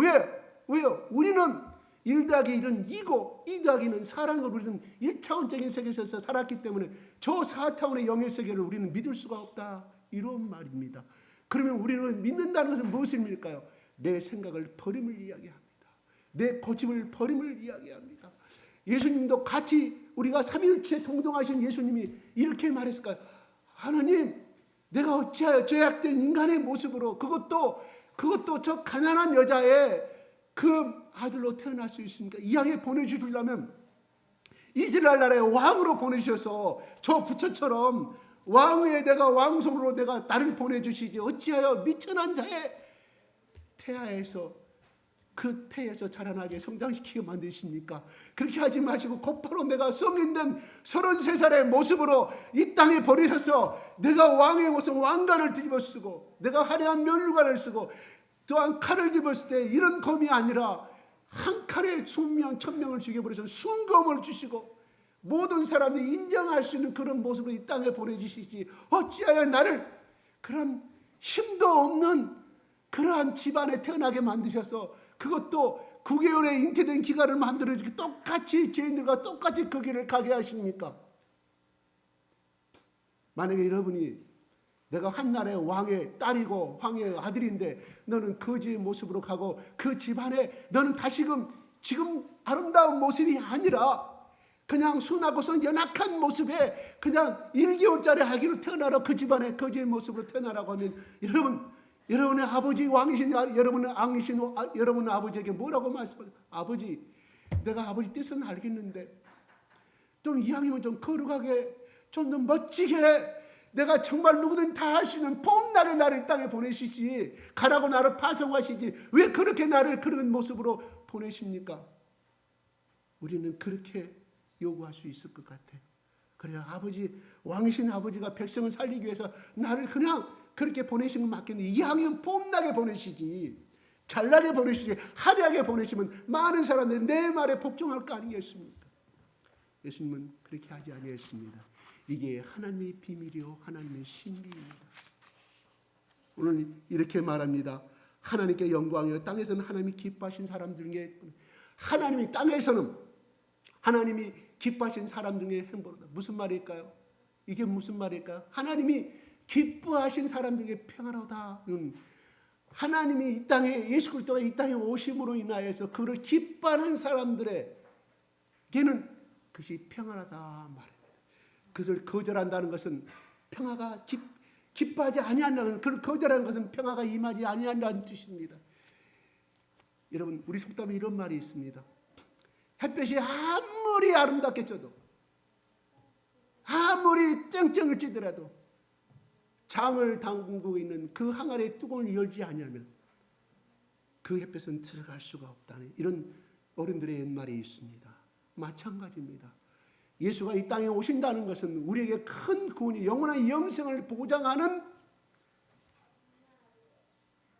왜요? 우리는 1 더하기 1은 2고 2 더하기 2는 사랑을 우리는 1차원적인 세계에서 살았기 때문에 저 4차원의 영의 세계를 우리는 믿을 수가 없다. 이런 말입니다. 그러면 우리는 믿는다는 것은 무엇입니까? 내 생각을 버림을 이야기합니다. 내 고집을 버림을 이야기합니다. 예수님도 같이 우리가 삼위일체에 동동하신 예수님이 이렇게 말했을까요? 하나님, 내가 어찌하여 죄악된 인간의 모습으로 그것도 저 가난한 여자의 그 아들로 태어날 수 있습니까? 이 땅에 보내주시려면 이스라엘 나라의 왕으로 보내주셔서 저 부처처럼 왕의 내가 왕손으로 내가 나를 보내주시지 어찌하여 미천한 자의 태아에서 그 태에서 자라나게 성장시키게 만드십니까? 그렇게 하지 마시고 곧바로 내가 성인된 33살의 모습으로 이 땅에 버리셔서 내가 왕의 모습 왕관을 뒤집어 쓰고 내가 화려한 면류관을 쓰고 또한 칼을 집었을 때 이런 검이 아니라 한 칼에 20명 1000명을 죽여버려서 순검을 주시고 모든 사람들이 인정할 수 있는 그런 모습으로 이 땅에 보내주시지 어찌하여 나를 그런 힘도 없는 그러한 집안에 태어나게 만드셔서 그것도 9개월의 잉태된 기간을 만들어주고 똑같이 죄인들과 똑같이 그 길을 가게 하십니까? 만약에 여러분이 내가 한나라의 왕의 딸이고 왕의 아들인데 너는 거지의 모습으로 가고 그 집안에 너는 다시금 지금 아름다운 모습이 아니라 그냥 순하고선 연약한 모습에 그냥 1개월짜리 아기로 태어나라 그 집안에 거지의 모습으로 태어나라고 하면 여러분의 아버지 왕이신 여러분의 아버지에게 뭐라고 말씀하세요? 아버지, 내가 아버지 뜻은 알겠는데 좀 이왕이면 좀 거룩하게 좀 더 멋지게 내가 정말 누구든 다 하시는 봄날에 나를 땅에 보내시지 가라고 나를 파송하시지 왜 그렇게 나를 그런 모습으로 보내십니까? 우리는 그렇게 요구할 수 있을 것 같아요. 그래야 아버지 왕이신 아버지가 백성을 살리기 위해서 나를 그냥 그렇게 보내신 건 맞겠는데 이왕이면 봄나게 보내시지 잘나게 보내시지 화려하게 보내시면 많은 사람들이 내 말에 복종할 거 아니겠습니까? 예수님은 그렇게 하지 아니했습니다. 이게 하나님의 비밀이요 하나님의 신비입니다. 오늘 이렇게 말합니다. 하나님께 영광이요 땅에서는 하나님이 기뻐하신 사람 중에 하나님이 땅에서는 하나님이 기뻐하신 사람 중에 행복하다. 무슨 말일까요? 이게 무슨 말일까요? 하나님이 기뻐하신 사람 중에 평안하다. 하나님이 이 땅에 예수 그리스도가 이 땅에 오심으로 인하여서 그를 기뻐하는 사람들에게는 그것이 평안하다 말입니다. 그것을 거절한다는 것은 평화가 기뻐하지 아니한다는 그걸 거절하는 것은 평화가 임하지 아니한다는 뜻입니다. 여러분 우리 속담에 이런 말이 있습니다. 햇볕이 아무리 아름답게 쪄도 아무리 쨍쨍을 찌더라도 장을 담그고 있는 그 항아리의 뚜껑을 열지 않으면 그 햇볕은 들어갈 수가 없다는 이런 어른들의 옛말이 있습니다. 마찬가지입니다. 예수가 이 땅에 오신다는 것은 우리에게 큰 구원이 영원한 영생을 보장하는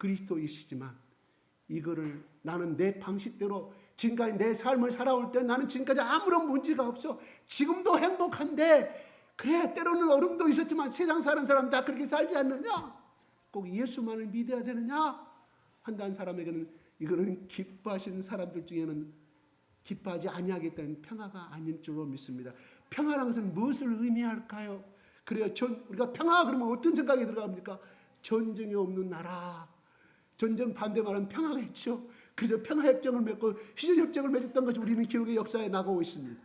그리스도이시지만 이거를 나는 내 방식대로 지금까지 내 삶을 살아올 때 나는 지금까지 아무런 문제가 없어. 지금도 행복한데 그래 때로는 어려움도 있었지만 세상 사는 사람 다 그렇게 살지 않느냐? 꼭 예수만을 믿어야 되느냐? 한다는 사람에게는 이거는 기뻐하시는 사람들 중에는 기뻐하지 아니하겠다는 평화가 아닌 줄로 믿습니다. 평화라는 것은 무엇을 의미할까요? 그래요. 우리가 평화 그러면 어떤 생각이 들어갑니까? 전쟁이 없는 나라. 전쟁 반대 말하면 평화겠죠. 그래서 평화협정을 맺고 휴전협정을 맺었던 것이 우리는 기록의 역사에 나가고 있습니다.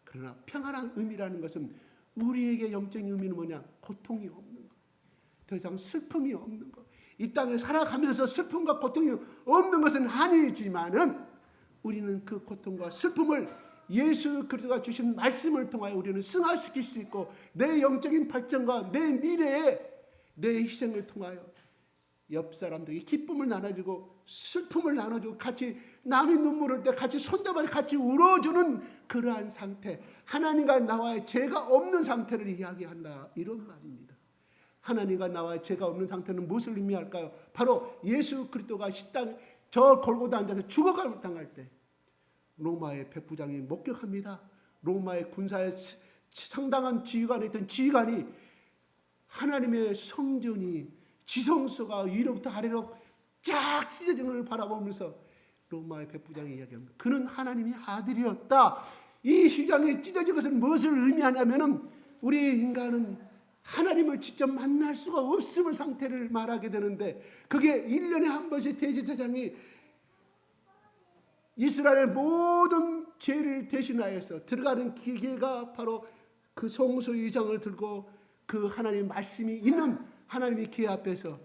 그러나 평화란 의미라는 것은 우리에게 영적인 의미는 뭐냐? 고통이 없는 것. 더 이상 슬픔이 없는 것. 이 땅에 살아가면서 슬픔과 고통이 없는 것은 아니지만은 우리는 그 고통과 슬픔을 예수 그리스도가 주신 말씀을 통하여 우리는 승화시킬 수 있고 내 영적인 발전과 내 미래에 내 희생을 통하여 옆 사람들에게 기쁨을 나눠주고 슬픔을 나눠주고 같이 남이 눈물 흘 때 같이 손잡아 같이 울어주는 그러한 상태, 하나님과 나와의 죄가 없는 상태를 이야기한다 이런 말입니다. 하나님과 나와의 죄가 없는 상태는 무엇을 의미할까요? 바로 예수 그리스도가 식당 저 골고다 앉아서 죽어감을 당할 때 로마의 백부장이 목격합니다. 로마의 군사의 상당한 지휘관에 있던 지휘관이 하나님의 성전이 지성소가 위로부터 아래로 쫙 찢어지는 걸 바라보면서 로마의 백부장이 이야기합니다. 그는 하나님의 아들이었다. 이 휘장이 찢어진 것은 무엇을 의미하냐면은 우리 인간은 하나님을 직접 만날 수가 없음을 상태를 말하게 되는데 그게 1년에 한 번씩 대제사장이 이스라엘의 모든 죄를 대신하여서 들어가는 기계가 바로 그 성소 의장을 들고 그 하나님의 말씀이 있는 하나님의 기회 앞에서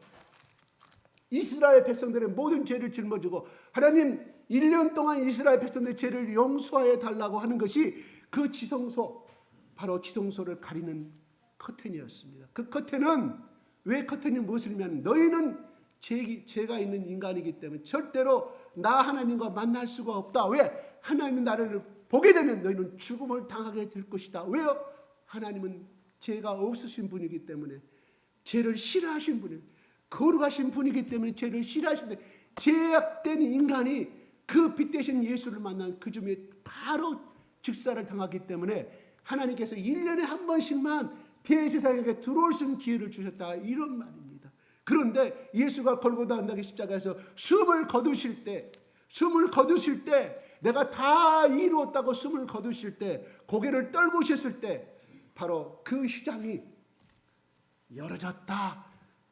이스라엘 백성들의 모든 죄를 짊어지고 하나님 1년 동안 이스라엘 백성들의 죄를 용서하여 달라고 하는 것이 그 지성소 바로 지성소를 가리는 커튼이었습니다. 그 커튼은 왜 커튼이 무엇을 의미하면 너희는 죄가 있는 인간이기 때문에 절대로 나 하나님과 만날 수가 없다. 왜? 하나님이 나를 보게 되면 너희는 죽음을 당하게 될 것이다. 왜요? 하나님은 죄가 없으신 분이기 때문에 죄를 싫어하신 분이에요. 거룩하신 분이기 때문에 죄를 싫어하시는데 죄악된 인간이 그 빛 대신 예수를 만난 그 즈음에 바로 즉사를 당하기 때문에 하나님께서 1년에 한 번씩만 대제사장에게 들어올 수 있는 기회를 주셨다 이런 말입니다. 그런데 예수가 골고다 언덕의 십자가에서 숨을 거두실 때 내가 다 이루었다고 숨을 거두실 때 고개를 떨구셨을 때 바로 그 휘장이 열어졌다.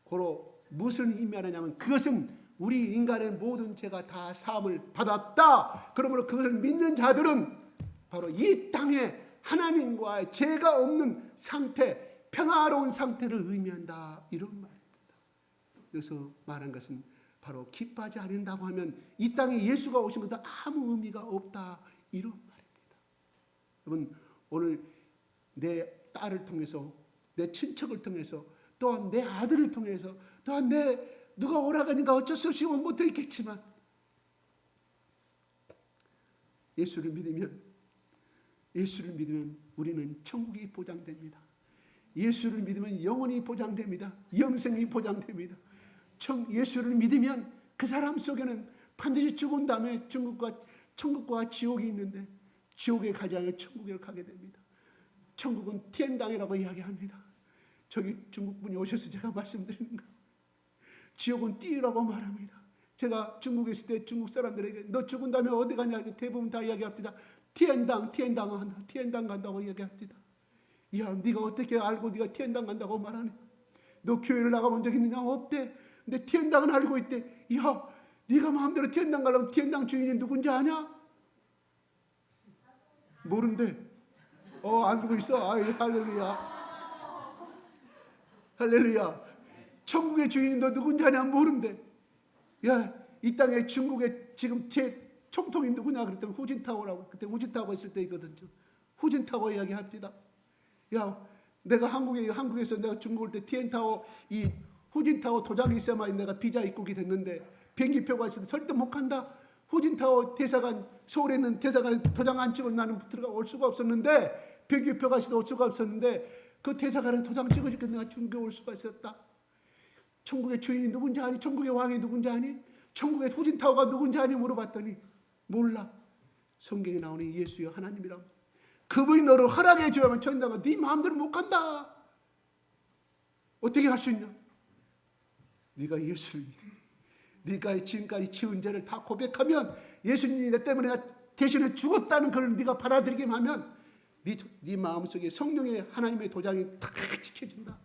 고로 무엇을 의미하느냐면 그것은 우리 인간의 모든 죄가 다 사함을 받았다. 그러므로 그것을 믿는 자들은 바로 이 땅에 하나님과의 죄가 없는 상태, 평화로운 상태를 의미한다. 이런 말입니다. 여기서 말한 것은 바로 기뻐하지 않는다고 하면 이 땅에 예수가 오신 것도 아무 의미가 없다. 이런 말입니다. 여러분 오늘 내 딸을 통해서 내 친척을 통해서 또한 내 아들을 통해서 또한 누가 오라가니까 어쩔 수 없이 못해 있겠지만 예수를 믿으면 우리는 천국이 보장됩니다. 예수를 믿으면 영원히 보장됩니다. 영생이 보장됩니다. 예수를 믿으면 그 사람 속에는 반드시 죽은 다음에 천국과 지옥이 있는데 지옥에 가지 않아 천국에 가게 됩니다. 천국은 티엔당이라고 이야기합니다. 저기 중국분이 오셔서 제가 말씀드리는 거. 지옥은 띠라고 말합니다. 제가 중국에 있을 때 중국 사람들에게 너 죽은 다음에 어디 가냐 대부분 다 이야기합니다. 티엔당 간다고 이야기합니다. 야, 네가 어떻게 알고 네가 티엔당 간다고 말하네? 너 교회를 나가본 적 있느냐? 없대. 근데 티엔당은 알고 있대. 야, 네가 마음대로 티엔당 가려면 티엔당 주인이 누군지 아냐? 모른대. 알고 있어. 할렐루야. 천국의 주인이 너 누군지 아냐? 모른대. 야, 이 땅에 중국에 지금 제 총통이 누구냐? 그랬더니 후진타오라고. 그때 후진타오 있을 때이거든요. 후진타오 이야기합니다. 야, 내가 한국에서 내가 중국 올 때 티엔타오 이 후진타오 도장이 있어야만 내가 비자 입국이 됐는데 비행기표가 있어서 절대 못 간다. 후진타오 대사관 서울에 있는 대사관에 도장 안 찍고 나는 올 수가 없었는데 비행기표가 있어도 올 수가 없었는데 그 대사관에 도장 찍어주니까 내가 중국에 올 수가 있었다. 천국의 주인이 누군지 아니? 천국의 왕이 누군지 아니? 천국의 후진타워가 누군지 아니? 물어봤더니 몰라. 성경에 나오는 예수여 하나님이라고. 그분이 너를 허락해 주면 천당은 네 마음대로 못 간다. 어떻게 할 수 있냐? 네가 예수를 믿어. 네가 지금까지 지은 죄를 다 고백하면, 예수님이 내 때문에 대신에 죽었다는 걸 네가 받아들이기만 하면 네 마음속에 성령의 하나님의 도장이 탁 찍혀진다.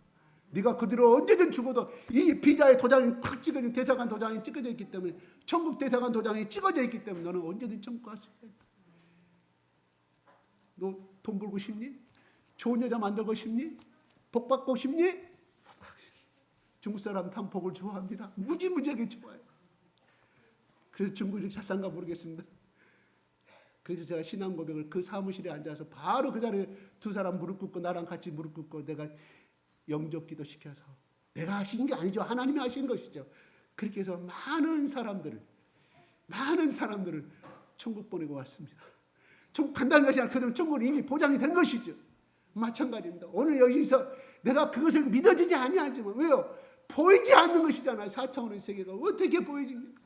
네가 그대로 언제든 죽어도 이 비자의 도장이 탁 찍어진, 대사관 도장이 찍어져 있기 때문에, 천국 대사관 도장이 찍어져 있기 때문에 너는 언제든 천국 갈 수 있다. 너 돈 벌고 싶니? 좋은 여자 만들고 싶니? 복 받고 싶니? 중국 사람 참 복을 좋아합니다. 무지무지하게 좋아해요. 그래서 중국이 자산가 모르겠습니다. 그래서 제가 신앙 고백을 그 사무실에 앉아서 바로 그 자리에 두 사람 무릎 꿇고 나랑 같이 무릎 꿇고 내가 영접 기도 시켜서, 내가 하시는 게 아니죠. 하나님이 하시는 것이죠. 그렇게 해서 많은 사람들을 천국 보내고 왔습니다. 천국 간다는 것이 아니라 그들은 천국은 이미 보장이 된 것이죠. 마찬가지입니다. 오늘 여기서 내가 그것을 믿어지지 아니하지만, 왜요? 보이지 않는 것이잖아요. 4차원의 세계가 어떻게 보여집니까?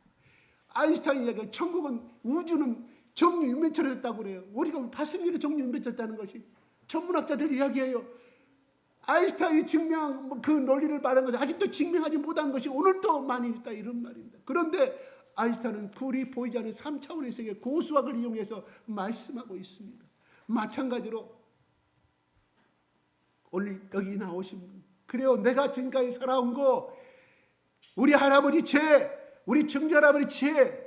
아인슈타인이 얘기한 천국은, 우주는 정유인면체로 됐다고 그래요. 우리가 봤습니까? 정유인면체였다는 것이. 천문학자들 이야기해요. 아인슈타인이 증명한 그 논리를 말한 것이 아직도 증명하지 못한 것이 오늘도 많이 있다, 이런 말입니다. 그런데 아인슈타인은 불이 보이지 않는 3차원의 세계 고수학을 이용해서 말씀하고 있습니다. 마찬가지로 오늘 여기 나오신 분, 그래요, 내가 지금까지 살아온 거, 우리 할아버지 죄, 우리 증조할아버지 죄,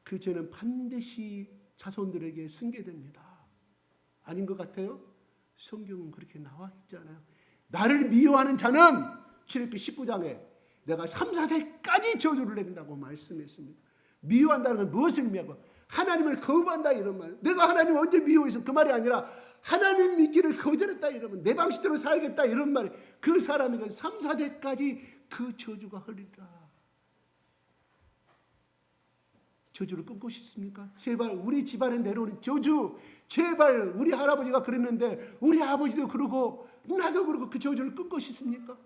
그 죄는 반드시 자손들에게 승계됩니다. 아닌 것 같아요? 성경은 그렇게 나와 있잖아요. 나를 미워하는 자는 출애굽기 19장에 내가 3, 4대까지 저주를 내린다고 말씀했습니다. 미워한다는 건 무엇을 의미하고? 하나님을 거부한다, 이런 말. 내가 하나님을 언제 미워해서, 그 말이 아니라 하나님 믿기를 거절했다 이러면 내 방식대로 살겠다, 이런 말이. 그 사람에게 3, 4대까지 그 저주가 흘리리라. 저주를 끊고 싶습니까? 제발 우리 집안에 내려오는 저주, 제발, 우리 할아버지가 그랬는데 우리 아버지도 그러고 나도 그러고, 그 저주를 끊고 싶습니까?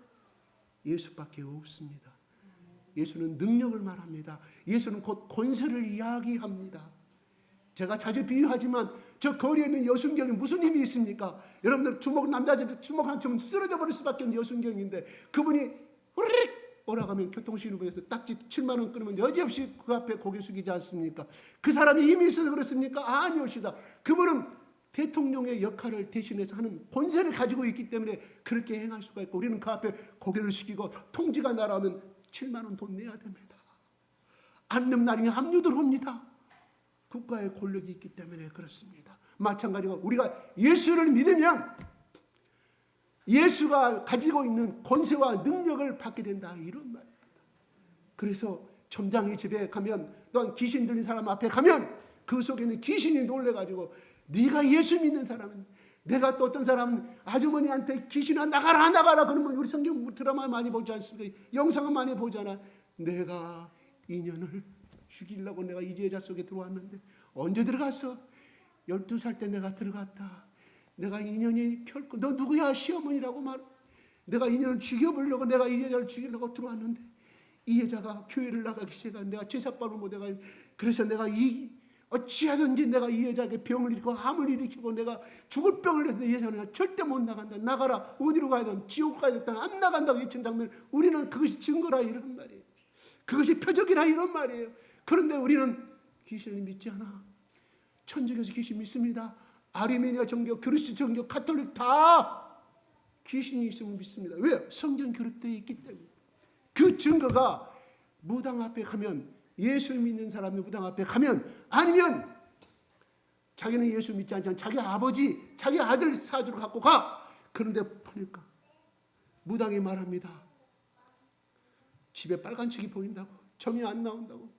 예수밖에 없습니다. 예수는 능력을 말합니다. 예수는 곧 권세를 이야기합니다. 제가 자주 비유하지만 저 거리에 있는 여순경이 무슨 힘이 있습니까? 여러분들 남자들 주먹 한 점 쓰러져 버릴 수밖에 없는 여순경인데, 그분이 후르륵 오라가면 교통신호부에서 딱지 7만 원 끊으면 여지없이 그 앞에 고개 숙이지 않습니까? 그 사람이 힘이 있어서 그렇습니까? 아니오시다. 그분은 대통령의 역할을 대신해서 하는 권세를 가지고 있기 때문에 그렇게 행할 수가 있고, 우리는 그 앞에 고개를 숙이고 통지가 날아오면 7만 원 돈 내야 됩니다. 안 내면 나중에 압류 들어옵니다. 국가의 권력이 있기 때문에 그렇습니다. 마찬가지로 우리가 예수를 믿으면 예수가 가지고 있는 권세와 능력을 받게 된다, 이런 말입니다. 그래서 점장의 집에 가면, 또한 귀신 들린 사람 앞에 가면 그 속에는 귀신이 놀래가지고, 네가 예수 믿는 사람은, 내가 또 어떤 사람은 아주머니한테 귀신아 나가라 나가라 그러면, 우리 성경 드라마 많이 보지 않습니까? 영상은 많이 보잖아. 내가 인연을 죽이려고 내가 이 여자 속에 들어왔는데, 언제 들어갔어? 12살 때 내가 들어갔다. 내가 인연이 결코, 너 누구야? 시어머니라고 말. 내가 인연을 죽여보려고, 내가 이 여자를 죽이려고 들어왔는데, 이 여자가 교회를 나가기 시작한, 내가 제사밥을 못해가, 그래서 내가 어찌하든지 내가 이 여자에게 병을 일으키고 암을 일으키고 내가 죽을 병을 내서 이 여자는 절대 못 나간다. 나가라. 어디로 가야 돼? 지옥 가야 됐다. 안 나간다고 외친 장면, 우리는 그것이 증거라, 이런 말이에요. 그것이 표적이라, 이런 말이에요. 그런데 우리는 귀신을 믿지 않아. 천주교에서 귀신 믿습니다. 아르메니아 정교, 그리스 정교, 가톨릭 다 귀신이 있으면 믿습니다. 왜요? 성경 기록되어 있기 때문에. 그 증거가 무당 앞에 가면, 예수 믿는 사람이 무당 앞에 가면, 아니면 자기는 예수 믿지 않지만 자기 아버지, 자기 아들 사주를 갖고 가. 그런데 보니까 무당이 말합니다. 집에 빨간 책이 보인다고, 점이 안 나온다고.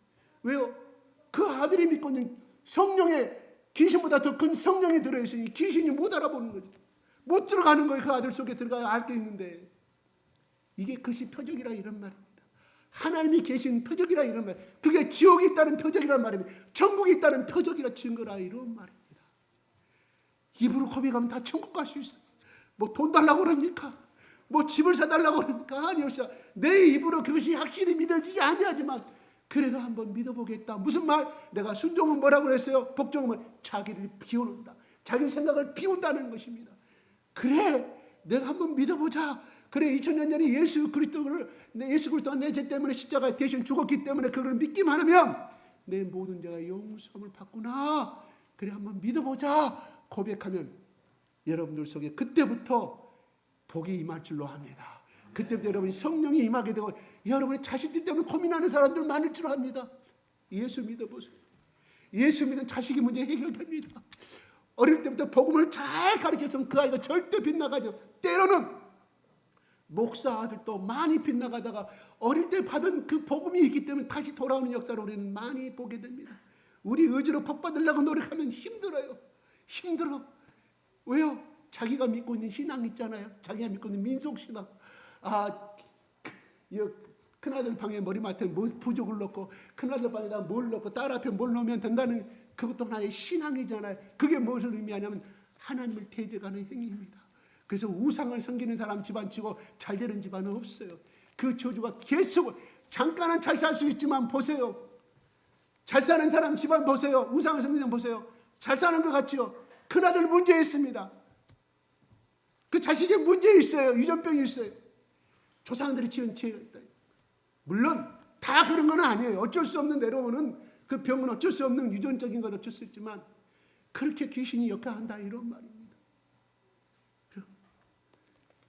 왜요? 그 아들이 믿고 있는 성령의, 귀신보다 더 큰 성령이 들어있으니 귀신이 못 알아보는 거죠. 못 들어가는 거예요. 그 아들 속에 들어가야 알 게 있는데. 이게 그것이 표적이라, 이런 말입니다. 하나님이 계신 표적이라, 이런 말. 그게 지옥이 있다는 표적이란 말입니다. 천국이 있다는 표적이라, 증거라, 이런 말입니다. 입으로 고백하면 다 천국 갈 수 있어요. 뭐 돈 달라고 그럽니까? 뭐 집을 사달라고 그러니까 아니요, 내 입으로 그것이 확실히 믿어지지 아니하지만 그래도 한번 믿어보겠다. 무슨 말? 내가 순종은 뭐라고 그랬어요? 복종은 자기를 비워놓는다. 자기 생각을 비운다는 것입니다. 그래, 내가 한번 믿어보자. 그래, 2000년 전에 예수 그리스도가 내 죄 때문에 십자가에 대신 죽었기 때문에 그걸 믿기만 하면 내 모든 죄가 용서함을 받구나. 그래, 한번 믿어보자. 고백하면 여러분들 속에 그때부터 복이 임할 줄로 합니다. 그때부터 여러분이 성령이 임하게 되고 여러분의 자식들 때문에 고민하는 사람들 많을 줄 압니다. 예수 믿어보세요. 예수 믿은 자식이 문제 해결됩니다. 어릴 때부터 복음을 잘 가르쳤으면 그 아이가 절대 빗나가죠. 때로는 목사 아들도 많이 빗나가다가 어릴 때 받은 그 복음이 있기 때문에 다시 돌아오는 역사를 우리는 많이 보게 됩니다. 우리 의지로 복 받으려고 노력하면 힘들어요. 힘들어. 왜요? 자기가 믿고 있는 신앙 있잖아요. 자기가 믿고 있는 민속신앙. 큰아들 방에 머리맡에 부족을 넣고 큰아들 방에다 뭘 넣고 딸 앞에 뭘 넣으면 된다는 그것도 하나의 신앙이잖아요. 그게 무엇을 의미하냐면 하나님을 대적하는 행위입니다. 그래서 우상을 섬기는 사람 집안 치고 잘 되는 집안은 없어요. 그 저주가 계속 잠깐은 잘 살 수 있지만 보세요. 잘 사는 사람 집안 보세요. 우상을 섬기는 보세요. 잘 사는 것 같지요. 큰아들 문제 있습니다. 그 자식에 문제 있어요. 유전병이 있어요. 조상들이 지은 죄가 있다. 물론 다 그런 건 아니에요. 어쩔 수 없는 내려오는 그 병은 어쩔 수 없는 유전적인 건 어쩔 수 있지만 그렇게 귀신이 역할한다 이런 말입니다.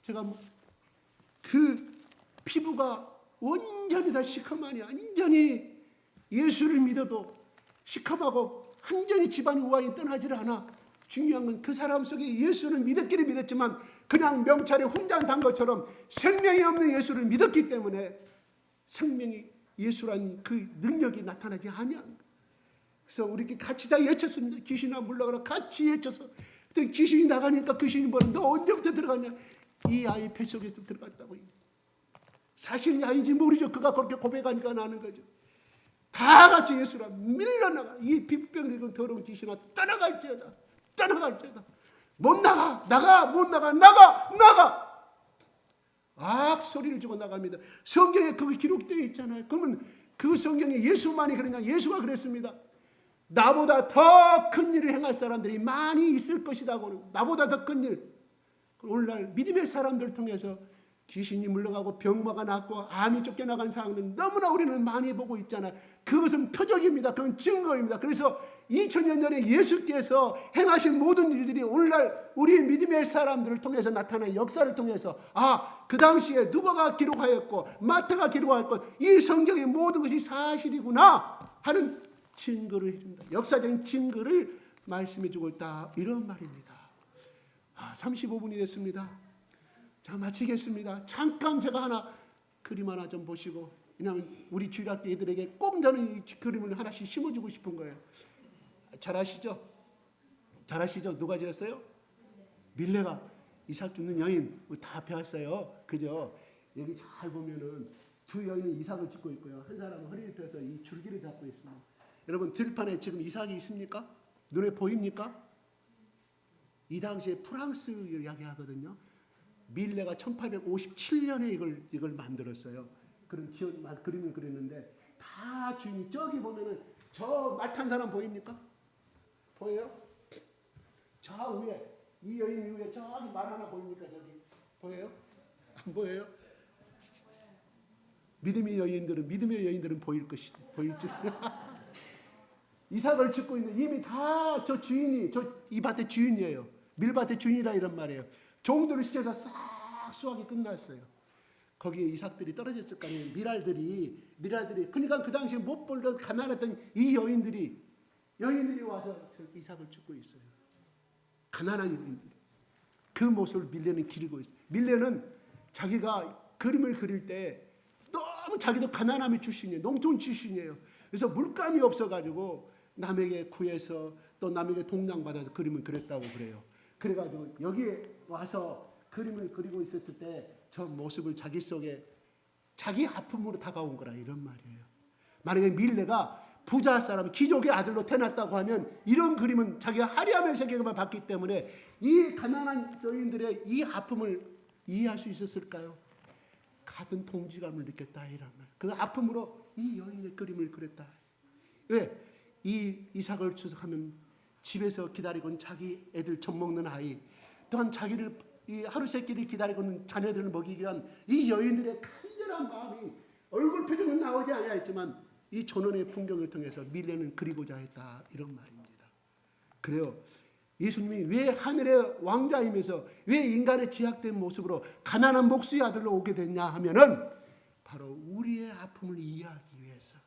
제가 그 피부가 완전히 다 시커머니 완전히 예수를 믿어도 시커하고 완전히 집안이 우환이 떠나질 않아. 중요한 건 그 사람 속에 예수를 믿었기를 믿었지만 그냥 명찰에 훈장 단 것처럼 생명이 없는 예수를 믿었기 때문에 생명이 예수란 그 능력이 나타나지 아니한. 그래서 우리 같이 다 외쳤습니다. 귀신아 물러가라 같이 외쳐서. 그때 귀신이 나가니까 귀신이 뭐라 너 언제부터 들어갔냐. 이 아이 뱃속에서 들어갔다고. 사실이 아닌지 모르죠. 그가 그렇게 고백하니까 나는 거죠. 다 같이 예수라 밀려나가. 이 피부병을 입은 더러운 귀신아 떠나갈지어다. 떠나갈지어다. 못 나가. 나가. 못 나가. 나가. 나가. 악 소리를 주고 나갑니다. 성경에 그게 기록되어 있잖아요. 그러면 그 성경에 예수만이 그러냐. 예수가 그랬습니다. 나보다 더 큰 일을 행할 사람들이 많이 있을 것이다고. 나보다 더 큰 일. 오늘날 믿음의 사람들 통해서 귀신이 물러가고 병마가 낫고 암이 쫓겨나간 상황은 너무나 우리는 많이 보고 있잖아요. 그것은 표적입니다. 그건 증거입니다. 그래서 2000년 전에 예수께서 행하신 모든 일들이 오늘날 우리 믿음의 사람들을 통해서 나타난 역사를 통해서 그 당시에 누가가 기록하였고 마태가 기록하였고 이 성경의 모든 것이 사실이구나 하는 증거를 해준다. 역사적인 증거를 말씀해 주고 있다. 이런 말입니다. 35분이 됐습니다. 자, 마치겠습니다. 잠깐 제가 그림 하나 좀 보시고, 왜냐하면 우리 주일학교 애들에게 꼭 저는 이 그림을 하나씩 심어주고 싶은 거예요. 잘 아시죠? 잘 아시죠? 누가 지었어요? 밀레가 이삭 줍는 여인 다 배웠어요. 그죠? 여기 잘 보면은 두 여인이 이삭을 줍고 있고요. 한 사람은 허리를 펴서 이 줄기를 잡고 있습니다. 여러분 들판에 지금 이삭이 있습니까? 눈에 보입니까? 이 당시에 프랑스 이야기하거든요. 밀레가 1857년에 이걸 만들었어요. 그런 그림을 그렸는데 다 주인이 저기 보면은 저 말 탄 사람 보입니까? 보여요? 저 위에 이 여인 위에 저기 말 하나 보입니까? 저기 보여요? 안 보여요? 믿음의 여인들은 보일 것이다. 보일지. 이삭을 짓고 있는 이미 다 저 주인이 이 밭의 주인이에요. 밀밭의 주인이라 이런 말이에요. 종들을 시켜서 싹 수확이 끝났어요. 거기에 이삭들이 떨어졌을 거 아니에요. 미랄들이 그러니까 그 당시에 못 벌던 가난했던 이 여인들이 와서 이삭을 줍고 있어요. 가난한 여인들이. 그 모습을 밀레는 기리고 있어요. 밀레는 자기가 그림을 그릴 때 너무 자기도 가난함의 출신이에요. 농촌 출신이에요. 그래서 물감이 없어가지고 남에게 구해서 또 남에게 동냥받아서 그림을 그렸다고 그래요. 그래가지고 여기에 와서 그림을 그리고 있었을 때 저 모습을 자기 속에 자기 아픔으로 다가온 거라 이런 말이에요. 만약에 밀레가 부자 사람 귀족의 아들로 태어났다고 하면 이런 그림은 자기가 화려함의 세계만 봤기 때문에 이 가난한 여인들의 이 아픔을 이해할 수 있었을까요? 같은 동지감을 느꼈다 이란 말. 그 아픔으로 이 여인의 그림을 그렸다. 왜? 이 이삭을 추석하면 집에서 기다리고 있는 자기 애들 젖 먹는 아이, 또한 자기를 이 하루 세끼를 기다리고 있는 자녀들을 먹이기 위한 이 여인들의 간절한 마음이 얼굴 표정은 나오지 않았지만 이 전원의 풍경을 통해서 밀레는 그리고자 했다 이런 말입니다. 그래요. 예수님이 왜 하늘의 왕자이면서 왜 인간의 지약된 모습으로 가난한 목수의 아들로 오게 됐냐 하면은 바로 우리의 아픔을 이해하기 위해서,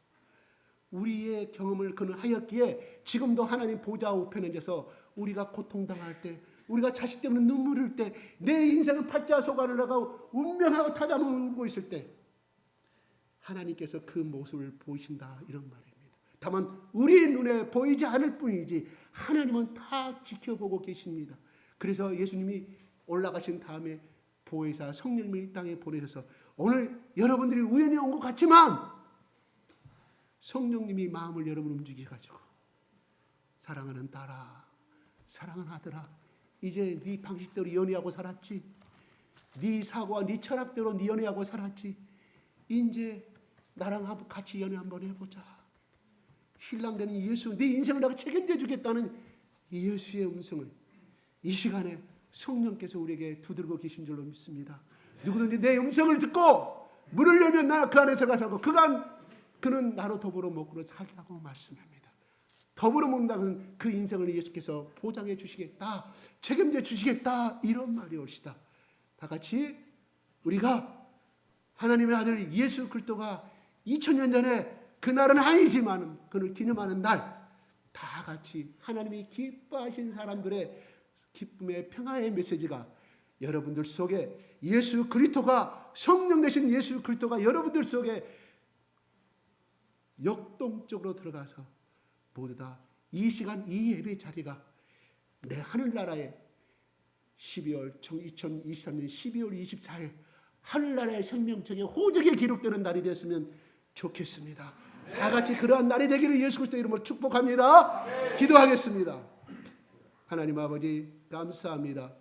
우리의 경험을 그는 하였기에 지금도 하나님 보좌 우편에 앉아서 우리가 고통당할 때, 우리가 자식 때문에 눈물 흘릴 때, 내 인생을 팔자 소관을 나가고 운명하고 타담을 울고 있을 때 하나님께서 그 모습을 보신다 이런 말입니다. 다만 우리 눈에 보이지 않을 뿐이지 하나님은 다 지켜보고 계십니다. 그래서 예수님이 올라가신 다음에 보혜사 성령님을 이 땅에 보내셔서 오늘 여러분들이 우연히 온 것 같지만 성령님이 마음을 여러분 움직여가지고 사랑하는 딸아, 사랑하는 아들아, 이제 네 방식대로 연애하고 살았지, 네 사고와 네 철학대로 네 연애하고 살았지, 이제 나랑 같이 연애 한번 해보자. 신랑 되는 예수, 네 인생을 내가 책임져 주겠다는 예수의 음성을 이 시간에 성령께서 우리에게 두드리고 계신 줄로 믿습니다. 누구든지 내 음성을 듣고 문을 열면 나 그 안에 들어가 살고 그는 나로 더불어 먹고 살라고 말씀합니다. 더불어 먹는다는 그 인생을 예수께서 보장해 주시겠다, 책임져 주시겠다 이런 말이 옳시다. 다 같이 우리가 하나님의 아들 예수 그리스도가 2000년 전에 그날은 아니지만 그를 기념하는 날 다 같이 하나님이 기뻐하신 사람들의 기쁨의 평화의 메시지가 여러분들 속에 예수 그리스도가 성령 되신 예수 그리스도가 여러분들 속에 역동적으로 들어가서 모두 다 이 시간 이 예배 자리가 내 하늘나라에 2023년 12월 24일 하늘나라의 생명책에 호적에 기록되는 날이 됐으면 좋겠습니다. 다 같이 그러한 날이 되기를 예수 그리스도 이름으로 축복합니다. 기도하겠습니다. 하나님 아버지 감사합니다.